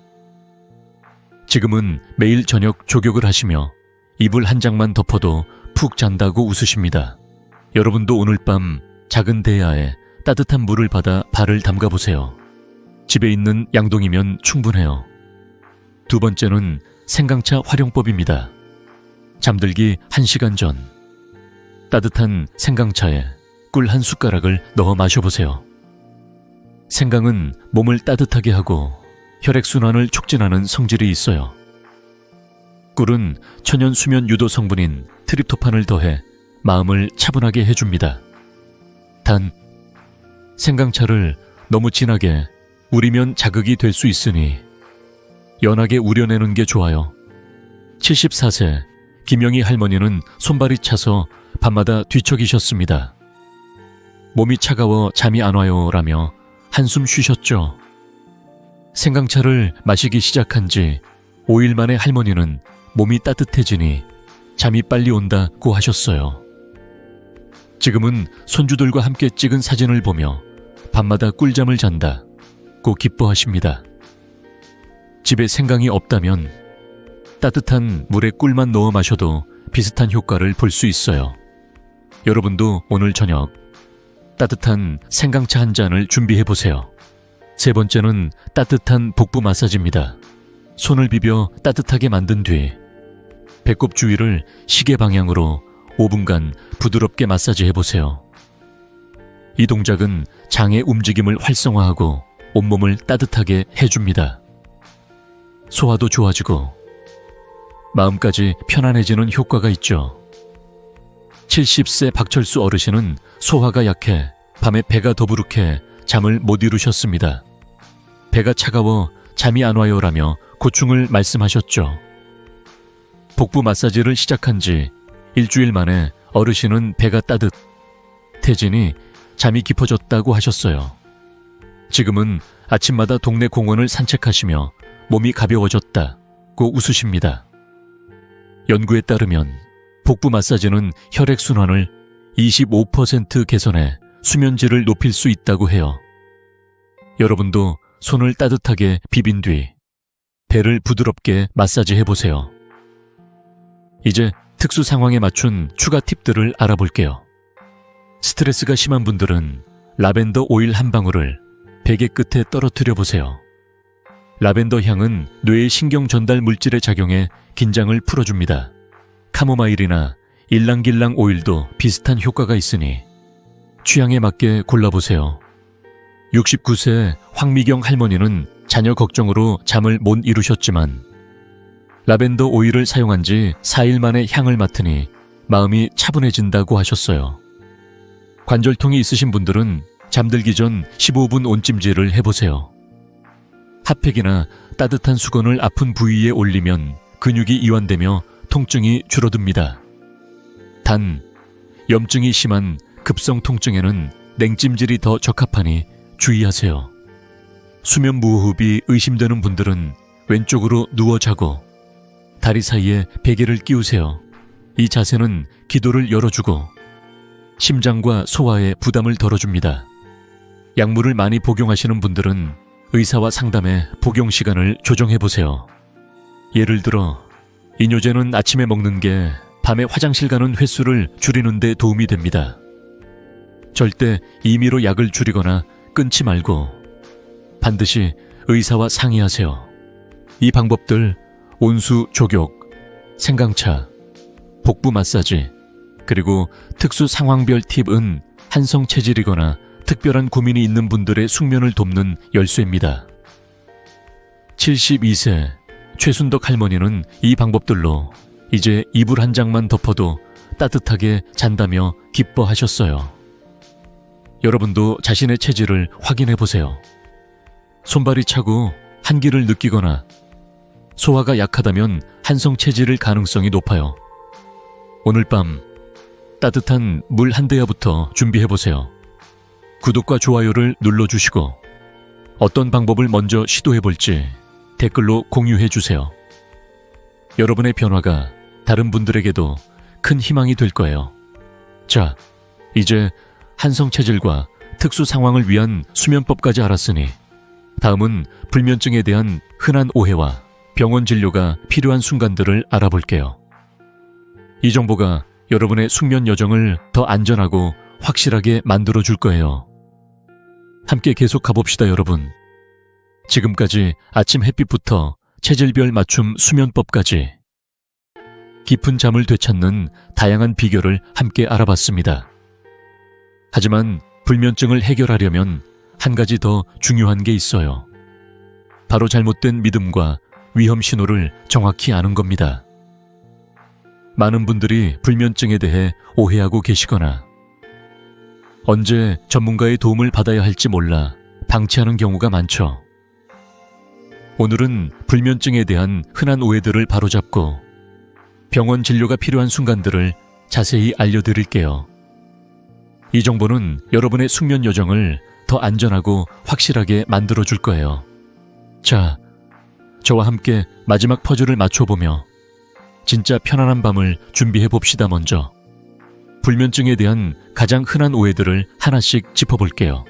지금은 매일 저녁 조격을 하시며 이불 한 장만 덮어도 푹 잔다고 웃으십니다. 여러분도 오늘 밤 작은 대야에 따뜻한 물을 받아 발을 담가보세요. 집에 있는 양동이면 충분해요. 두 번째는 생강차 활용법입니다. 잠들기 1시간 전 따뜻한 생강차에 꿀 한 숟가락을 넣어 마셔보세요. 생강은 몸을 따뜻하게 하고 혈액순환을 촉진하는 성질이 있어요. 꿀은 천연 수면 유도 성분인 트립토판을 더해 마음을 차분하게 해줍니다. 단, 생강차를 너무 진하게 우리면 자극이 될 수 있으니 연하게 우려내는 게 좋아요. 74세 김영희 할머니는 손발이 차서 밤마다 뒤척이셨습니다. 몸이 차가워 잠이 안 와요 라며 한숨 쉬셨죠. 생강차를 마시기 시작한 지 5일 만에 할머니는 몸이 따뜻해지니 잠이 빨리 온다고 하셨어요. 지금은 손주들과 함께 찍은 사진을 보며 밤마다 꿀잠을 잔다고 기뻐하십니다. 집에 생강이 없다면 따뜻한 물에 꿀만 넣어 마셔도 비슷한 효과를 볼 수 있어요. 여러분도 오늘 저녁 따뜻한 생강차 한 잔을 준비해보세요. 세 번째는 따뜻한 복부 마사지입니다. 손을 비벼 따뜻하게 만든 뒤 배꼽 주위를 시계 방향으로 5분간 부드럽게 마사지해보세요. 이 동작은 장의 움직임을 활성화하고 온몸을 따뜻하게 해줍니다. 소화도 좋아지고 마음까지 편안해지는 효과가 있죠. 70세 박철수 어르신은 소화가 약해 밤에 배가 더부룩해 잠을 못 이루셨습니다. 배가 차가워 잠이 안 와요라며 고충을 말씀하셨죠. 복부 마사지를 시작한 지 일주일 만에 어르신은 배가 따뜻해지니 잠이 깊어졌다고 하셨어요. 지금은 아침마다 동네 공원을 산책하시며 몸이 가벼워졌다고 웃으십니다. 연구에 따르면 복부 마사지는 혈액순환을 25% 개선해 수면질을 높일 수 있다고 해요. 여러분도 손을 따뜻하게 비빈 뒤 배를 부드럽게 마사지해보세요. 이제 특수 상황에 맞춘 추가 팁들을 알아볼게요. 스트레스가 심한 분들은 라벤더 오일 한 방울을 베개 끝에 떨어뜨려 보세요. 라벤더 향은 뇌의 신경 전달 물질에 작용해 긴장을 풀어줍니다. 카모마일이나 일랑길랑 오일도 비슷한 효과가 있으니 취향에 맞게 골라보세요. 69세 황미경 할머니는 자녀 걱정으로 잠을 못 이루셨지만 라벤더 오일을 사용한 지 4일 만에 향을 맡으니 마음이 차분해진다고 하셨어요. 관절통이 있으신 분들은 잠들기 전 15분 온찜질을 해보세요. 핫팩이나 따뜻한 수건을 아픈 부위에 올리면 근육이 이완되며 통증이 줄어듭니다. 단, 염증이 심한 급성 통증에는 냉찜질이 더 적합하니 주의하세요. 수면 무호흡이 의심되는 분들은 왼쪽으로 누워 자고 다리 사이에 베개를 끼우세요. 이 자세는 기도를 열어주고 심장과 소화에 부담을 덜어줍니다. 약물을 많이 복용하시는 분들은 의사와 상담해 복용 시간을 조정해보세요. 예를 들어 이뇨제는 아침에 먹는 게 밤에 화장실 가는 횟수를 줄이는 데 도움이 됩니다. 절대 임의로 약을 줄이거나 끊지 말고 반드시 의사와 상의하세요. 이 방법들 온수 조격, 생강차, 복부 마사지, 그리고 특수 상황별 팁은 한성 체질이거나 특별한 고민이 있는 분들의 숙면을 돕는 열쇠입니다. 72세 최순덕 할머니는 이 방법들로 이제 이불 한 장만 덮어도 따뜻하게 잔다며 기뻐하셨어요. 여러분도 자신의 체질을 확인해 보세요. 손발이 차고 한기를 느끼거나 소화가 약하다면 한성 체질일 가능성이 높아요. 오늘 밤 따뜻한 물 한 대야부터 준비해 보세요. 구독과 좋아요를 눌러주시고 어떤 방법을 먼저 시도해 볼지 댓글로 공유해 주세요. 여러분의 변화가 다른 분들에게도 큰 희망이 될 거예요. 자, 이제 한성 체질과 특수 상황을 위한 수면법까지 알았으니 다음은 불면증에 대한 흔한 오해와 병원 진료가 필요한 순간들을 알아볼게요. 이 정보가 여러분의 숙면 여정을 더 안전하고 확실하게 만들어줄 거예요. 함께 계속 가봅시다, 여러분. 지금까지 아침 햇빛부터 체질별 맞춤 수면법까지 깊은 잠을 되찾는 다양한 비결을 함께 알아봤습니다. 하지만 불면증을 해결하려면 한 가지 더 중요한 게 있어요. 바로 잘못된 믿음과 위험 신호를 정확히 아는 겁니다. 많은 분들이 불면증에 대해 오해하고 계시거나 언제 전문가의 도움을 받아야 할지 몰라 방치하는 경우가 많죠. 오늘은 불면증에 대한 흔한 오해들을 바로잡고 병원 진료가 필요한 순간들을 자세히 알려드릴게요. 이 정보는 여러분의 숙면 여정을 더 안전하고 확실하게 만들어줄 거예요. 자, 저와 함께 마지막 퍼즐을 맞춰보며 진짜 편안한 밤을 준비해봅시다. 먼저 불면증에 대한 가장 흔한 오해들을 하나씩 짚어볼게요.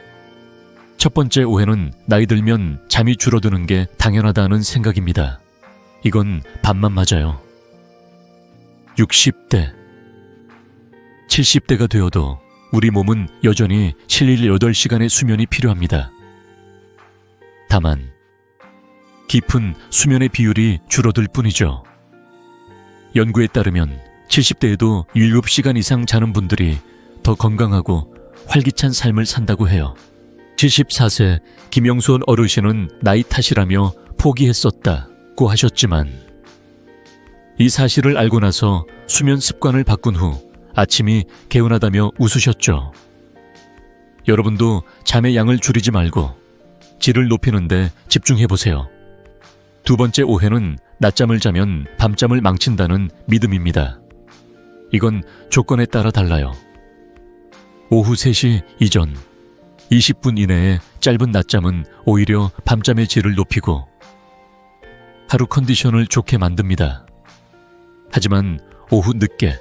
첫 번째 오해는 나이 들면 잠이 줄어드는 게 당연하다는 생각입니다. 이건 반만 맞아요. 60대, 70대가 되어도 우리 몸은 여전히 실일 8시간의 수면이 필요합니다. 다만 깊은 수면의 비율이 줄어들 뿐이죠. 연구에 따르면 70대에도 7시간 이상 자는 분들이 더 건강하고 활기찬 삶을 산다고 해요. 74세 김영수원 어르신은 나이 탓이라며 포기했었다고 하셨지만 이 사실을 알고 나서 수면 습관을 바꾼 후 아침이 개운하다며 웃으셨죠. 여러분도 잠의 양을 줄이지 말고 질을 높이는 데 집중해보세요. 두 번째 오해는 낮잠을 자면 밤잠을 망친다는 믿음입니다. 이건 조건에 따라 달라요. 오후 3시 이전 20분 이내의 짧은 낮잠은 오히려 밤잠의 질을 높이고 하루 컨디션을 좋게 만듭니다. 하지만 오후 늦게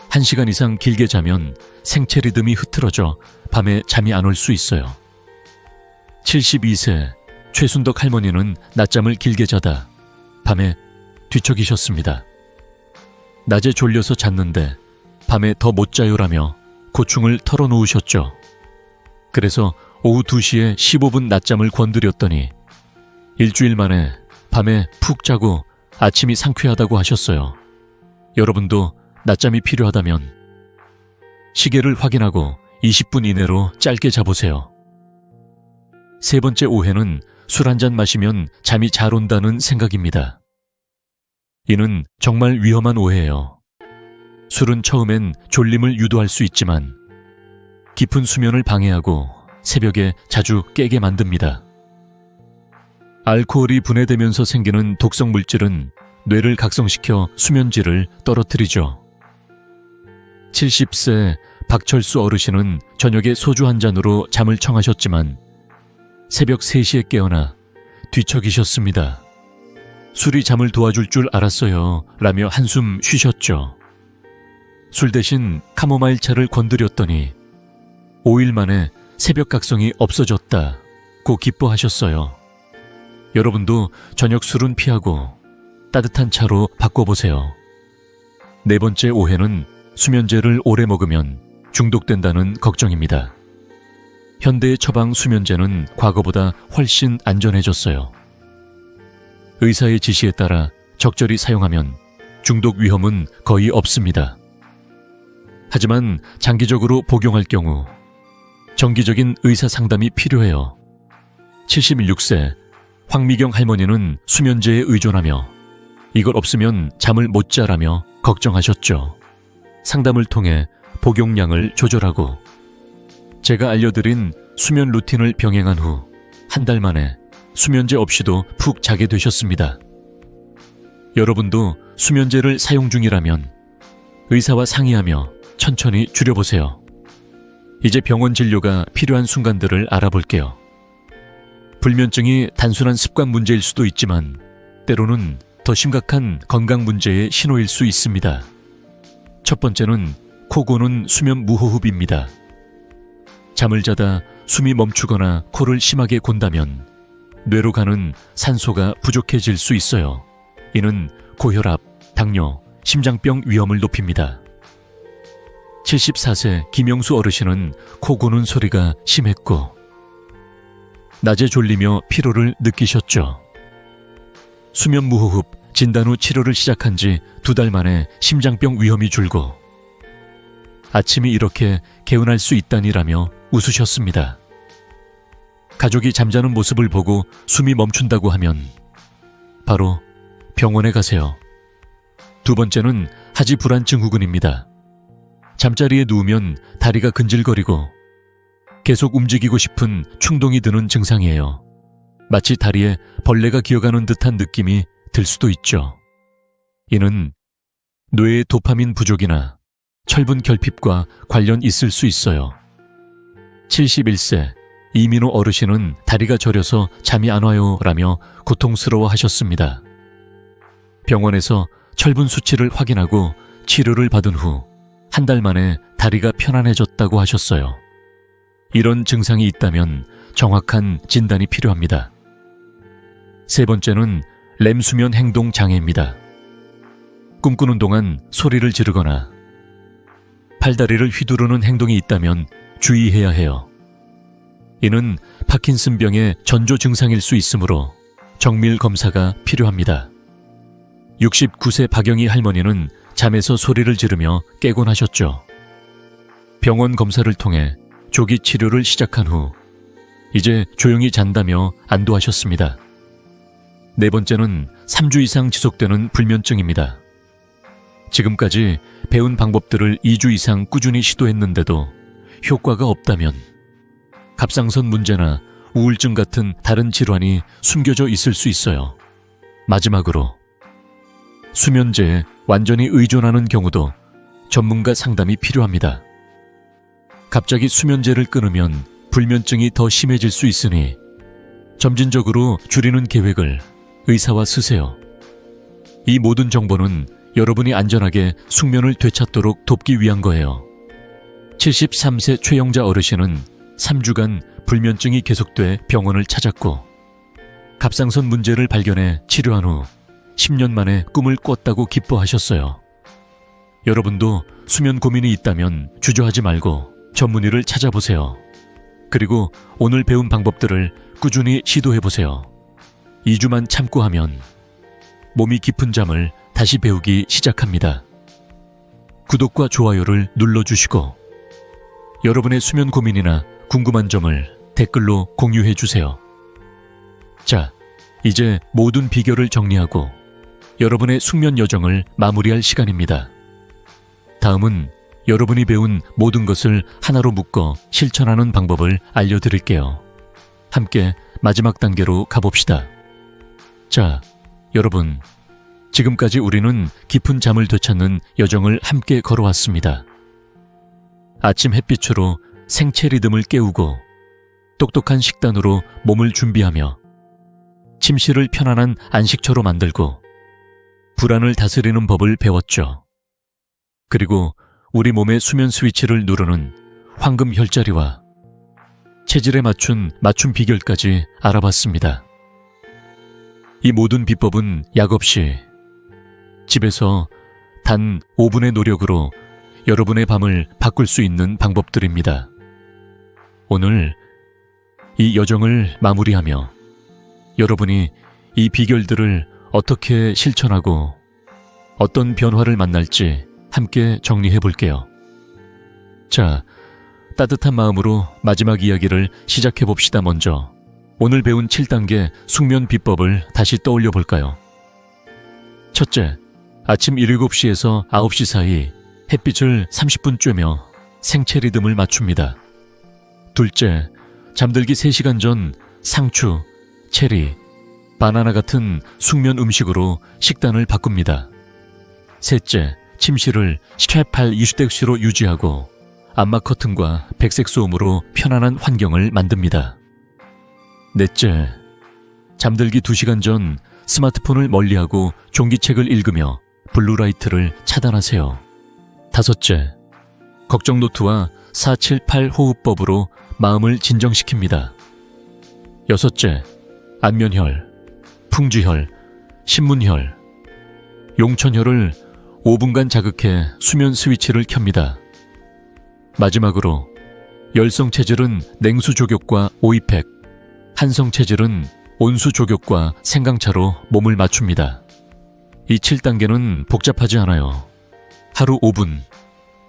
1시간 이상 길게 자면 생체 리듬이 흐트러져 밤에 잠이 안 올 수 있어요. 72세 최순덕 할머니는 낮잠을 길게 자다 밤에 뒤척이셨습니다. 낮에 졸려서 잤는데 밤에 더 못 자요라며 고충을 털어놓으셨죠. 그래서 오후 2시에 15분 낮잠을 권드렸더니 일주일 만에 밤에 푹 자고 아침이 상쾌하다고 하셨어요. 여러분도 낮잠이 필요하다면 시계를 확인하고 20분 이내로 짧게 자보세요. 세 번째 오해는 술 한잔 마시면 잠이 잘 온다는 생각입니다. 이는 정말 위험한 오해예요. 술은 처음엔 졸림을 유도할 수 있지만 깊은 수면을 방해하고 새벽에 자주 깨게 만듭니다. 알코올이 분해되면서 생기는 독성 물질은 뇌를 각성시켜 수면질을 떨어뜨리죠. 70세 박철수 어르신은 저녁에 소주 한 잔으로 잠을 청하셨지만 새벽 3시에 깨어나 뒤척이셨습니다. 술이 잠을 도와줄 줄 알았어요 라며 한숨 쉬셨죠. 술 대신 카모마일 차를 권드렸더니 5일 만에 새벽 각성이 없어졌다고 기뻐하셨어요. 여러분도 저녁 술은 피하고 따뜻한 차로 바꿔보세요. 네 번째 오해는 수면제를 오래 먹으면 중독된다는 걱정입니다. 현대의 처방 수면제는 과거보다 훨씬 안전해졌어요. 의사의 지시에 따라 적절히 사용하면 중독 위험은 거의 없습니다. 하지만 장기적으로 복용할 경우 정기적인 의사 상담이 필요해요. 76세 황미경 할머니는 수면제에 의존하며 이걸 없으면 잠을 못 자라며 걱정하셨죠. 상담을 통해 복용량을 조절하고 제가 알려드린 수면 루틴을 병행한 후 한 달 만에 수면제 없이도 푹 자게 되셨습니다. 여러분도 수면제를 사용 중이라면 의사와 상의하며 천천히 줄여보세요. 이제 병원 진료가 필요한 순간들을 알아볼게요. 불면증이 단순한 습관 문제일 수도 있지만 때로는 더 심각한 건강 문제의 신호일 수 있습니다. 첫 번째는 코 고는 수면 무호흡입니다. 잠을 자다 숨이 멈추거나 코를 심하게 곤다면 뇌로 가는 산소가 부족해질 수 있어요. 이는 고혈압, 당뇨, 심장병 위험을 높입니다. 74세 김영수 어르신은 코 고는 소리가 심했고 낮에 졸리며 피로를 느끼셨죠. 수면 무호흡 진단 후 치료를 시작한 지 2달 만에 심장병 위험이 줄고 아침이 이렇게 개운할 수 있다니라며 웃으셨습니다. 가족이 잠자는 모습을 보고 숨이 멈춘다고 하면 바로 병원에 가세요. 두 번째는 하지 불안 증후군입니다. 잠자리에 누우면 다리가 근질거리고 계속 움직이고 싶은 충동이 드는 증상이에요. 마치 다리에 벌레가 기어가는 듯한 느낌이 들 수도 있죠. 이는 뇌의 도파민 부족이나 철분 결핍과 관련 있을 수 있어요. 71세 이민호 어르신은 다리가 저려서 잠이 안 와요 라며 고통스러워 하셨습니다. 병원에서 철분 수치를 확인하고 치료를 받은 후 한 달 만에 다리가 편안해졌다고 하셨어요. 이런 증상이 있다면 정확한 진단이 필요합니다. 세 번째는 렘 수면 행동 장애입니다. 꿈꾸는 동안 소리를 지르거나 팔다리를 휘두르는 행동이 있다면 주의해야 해요. 이는 파킨슨병의 전조 증상일 수 있으므로 정밀 검사가 필요합니다. 69세 박영희 할머니는 잠에서 소리를 지르며 깨곤 하셨죠. 병원 검사를 통해 조기 치료를 시작한 후 이제 조용히 잔다며 안도하셨습니다. 네 번째는 3주 이상 지속되는 불면증입니다. 지금까지 배운 방법들을 2주 이상 꾸준히 시도했는데도 효과가 없다면 갑상선 문제나 우울증 같은 다른 질환이 숨겨져 있을 수 있어요. 마지막으로 수면제에 완전히 의존하는 경우도 전문가 상담이 필요합니다. 갑자기 수면제를 끊으면 불면증이 더 심해질 수 있으니 점진적으로 줄이는 계획을 의사와 쓰세요. 이 모든 정보는 여러분이 안전하게 숙면을 되찾도록 돕기 위한 거예요. 73세 최영자 어르신은 3주간 불면증이 계속돼 병원을 찾았고 갑상선 문제를 발견해 치료한 후 10년 만에 꿈을 꿨다고 기뻐하셨어요. 여러분도 수면 고민이 있다면 주저하지 말고 전문의를 찾아보세요. 그리고 오늘 배운 방법들을 꾸준히 시도해보세요. 2주만 참고 하면 몸이 깊은 잠을 다시 배우기 시작합니다. 구독과 좋아요를 눌러주시고 여러분의 수면 고민이나 궁금한 점을 댓글로 공유해주세요. 자, 이제 모든 비결을 정리하고 여러분의 숙면 여정을 마무리할 시간입니다. 다음은 여러분이 배운 모든 것을 하나로 묶어 실천하는 방법을 알려드릴게요. 함께 마지막 단계로 가봅시다. 자, 여러분, 지금까지 우리는 깊은 잠을 되찾는 여정을 함께 걸어왔습니다. 아침 햇빛으로 생체 리듬을 깨우고 똑똑한 식단으로 몸을 준비하며 침실을 편안한 안식처로 만들고 불안을 다스리는 법을 배웠죠. 그리고 우리 몸의 수면 스위치를 누르는 황금 혈자리와 체질에 맞춘 맞춤 비결까지 알아봤습니다. 이 모든 비법은 약 없이 집에서 단 5분의 노력으로 여러분의 밤을 바꿀 수 있는 방법들입니다. 오늘 이 여정을 마무리하며 여러분이 이 비결들을 어떻게 실천하고 어떤 변화를 만날지 함께 정리해 볼게요. 자, 따뜻한 마음으로 마지막 이야기를 시작해 봅시다. 먼저 오늘 배운 7단계 숙면 비법을 다시 떠올려 볼까요? 첫째, 아침 7시에서 9시 사이 햇빛을 30분 쬐며 생체 리듬을 맞춥니다. 둘째, 잠들기 3시간 전 상추, 체리, 바나나 같은 숙면 음식으로 식단을 바꿉니다. 셋째, 침실을 샤팔 20대 유지하고 암막 커튼과 백색 소음으로 편안한 환경을 만듭니다. 넷째, 잠들기 2시간 전 스마트폰을 멀리하고 종이책을 읽으며 블루라이트를 차단하세요. 다섯째, 걱정 노트와 478 호흡법으로 마음을 진정시킵니다. 여섯째, 안면혈, 풍지혈, 신문혈, 용천혈을 5분간 자극해 수면 스위치를 켭니다. 마지막으로 열성 체질은 냉수 조격과 오이팩, 한성 체질은 온수 조격과 생강차로 몸을 맞춥니다. 이 7단계는 복잡하지 않아요. 하루 5분,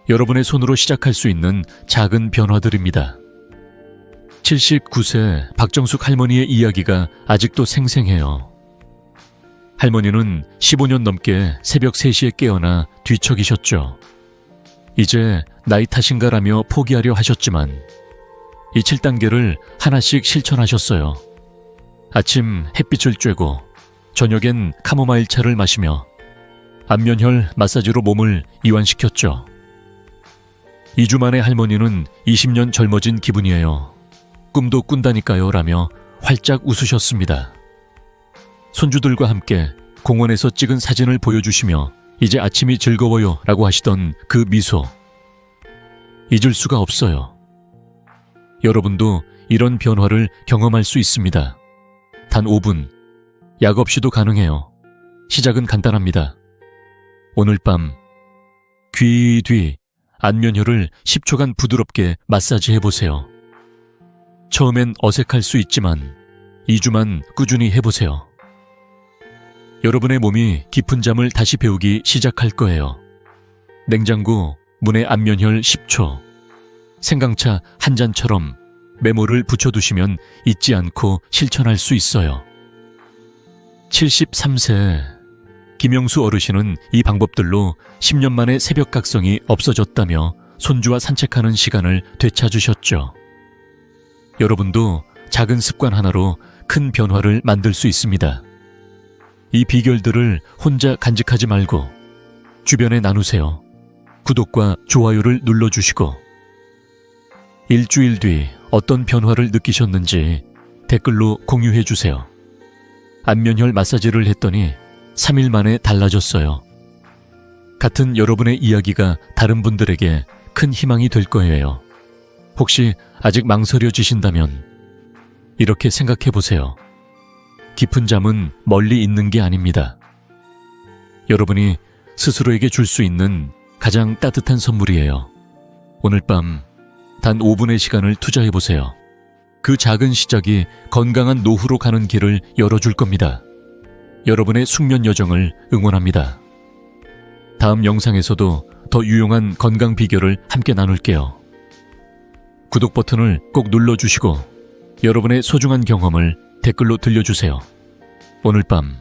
여러분의 손으로 시작할 수 있는 작은 변화들입니다. 79세 박정숙 할머니의 이야기가 아직도 생생해요. 할머니는 15년 넘게 새벽 3시에 깨어나 뒤척이셨죠. 이제 나이 탓인가라며 포기하려 하셨지만 이 7단계를 하나씩 실천하셨어요. 아침 햇빛을 쬐고 저녁엔 카모마일 차를 마시며 안면혈 마사지로 몸을 이완시켰죠. 2주 만에 할머니는 20년 젊어진 기분이에요. 꿈도 꾼다니까요 라며 활짝 웃으셨습니다. 손주들과 함께 공원에서 찍은 사진을 보여주시며 이제 아침이 즐거워요 라고 하시던 그 미소, 잊을 수가 없어요. 여러분도 이런 변화를 경험할 수 있습니다. 단 5분, 약 없이도 가능해요. 시작은 간단합니다. 오늘 밤 귀 뒤 안면혈을 10초간 부드럽게 마사지 해보세요. 처음엔 어색할 수 있지만 2주만 꾸준히 해보세요. 여러분의 몸이 깊은 잠을 다시 배우기 시작할 거예요. 냉장고 문에 안면혈 10초, 생강차 한 잔처럼 메모를 붙여두시면 잊지 않고 실천할 수 있어요. 73세 김영수 어르신은 이 방법들로 10년 만에 새벽 각성이 없어졌다며 손주와 산책하는 시간을 되찾으셨죠. 여러분도 작은 습관 하나로 큰 변화를 만들 수 있습니다. 이 비결들을 혼자 간직하지 말고 주변에 나누세요. 구독과 좋아요를 눌러주시고 일주일 뒤 어떤 변화를 느끼셨는지 댓글로 공유해주세요. 안면혈 마사지를 했더니 3일 만에 달라졌어요. 같은 여러분의 이야기가 다른 분들에게 큰 희망이 될 거예요. 혹시 아직 망설여지신다면 이렇게 생각해 보세요. 깊은 잠은 멀리 있는 게 아닙니다. 여러분이 스스로에게 줄 수 있는 가장 따뜻한 선물이에요. 오늘 밤 단 5분의 시간을 투자해보세요. 그 작은 시작이 건강한 노후로 가는 길을 열어줄 겁니다. 여러분의 숙면 여정을 응원합니다. 다음 영상에서도 더 유용한 건강 비결을 함께 나눌게요. 구독 버튼을 꼭 눌러주시고 여러분의 소중한 경험을 댓글로 들려주세요. 오늘 밤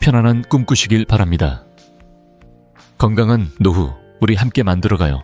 편안한 꿈 꾸시길 바랍니다. 건강한 노후 우리 함께 만들어가요.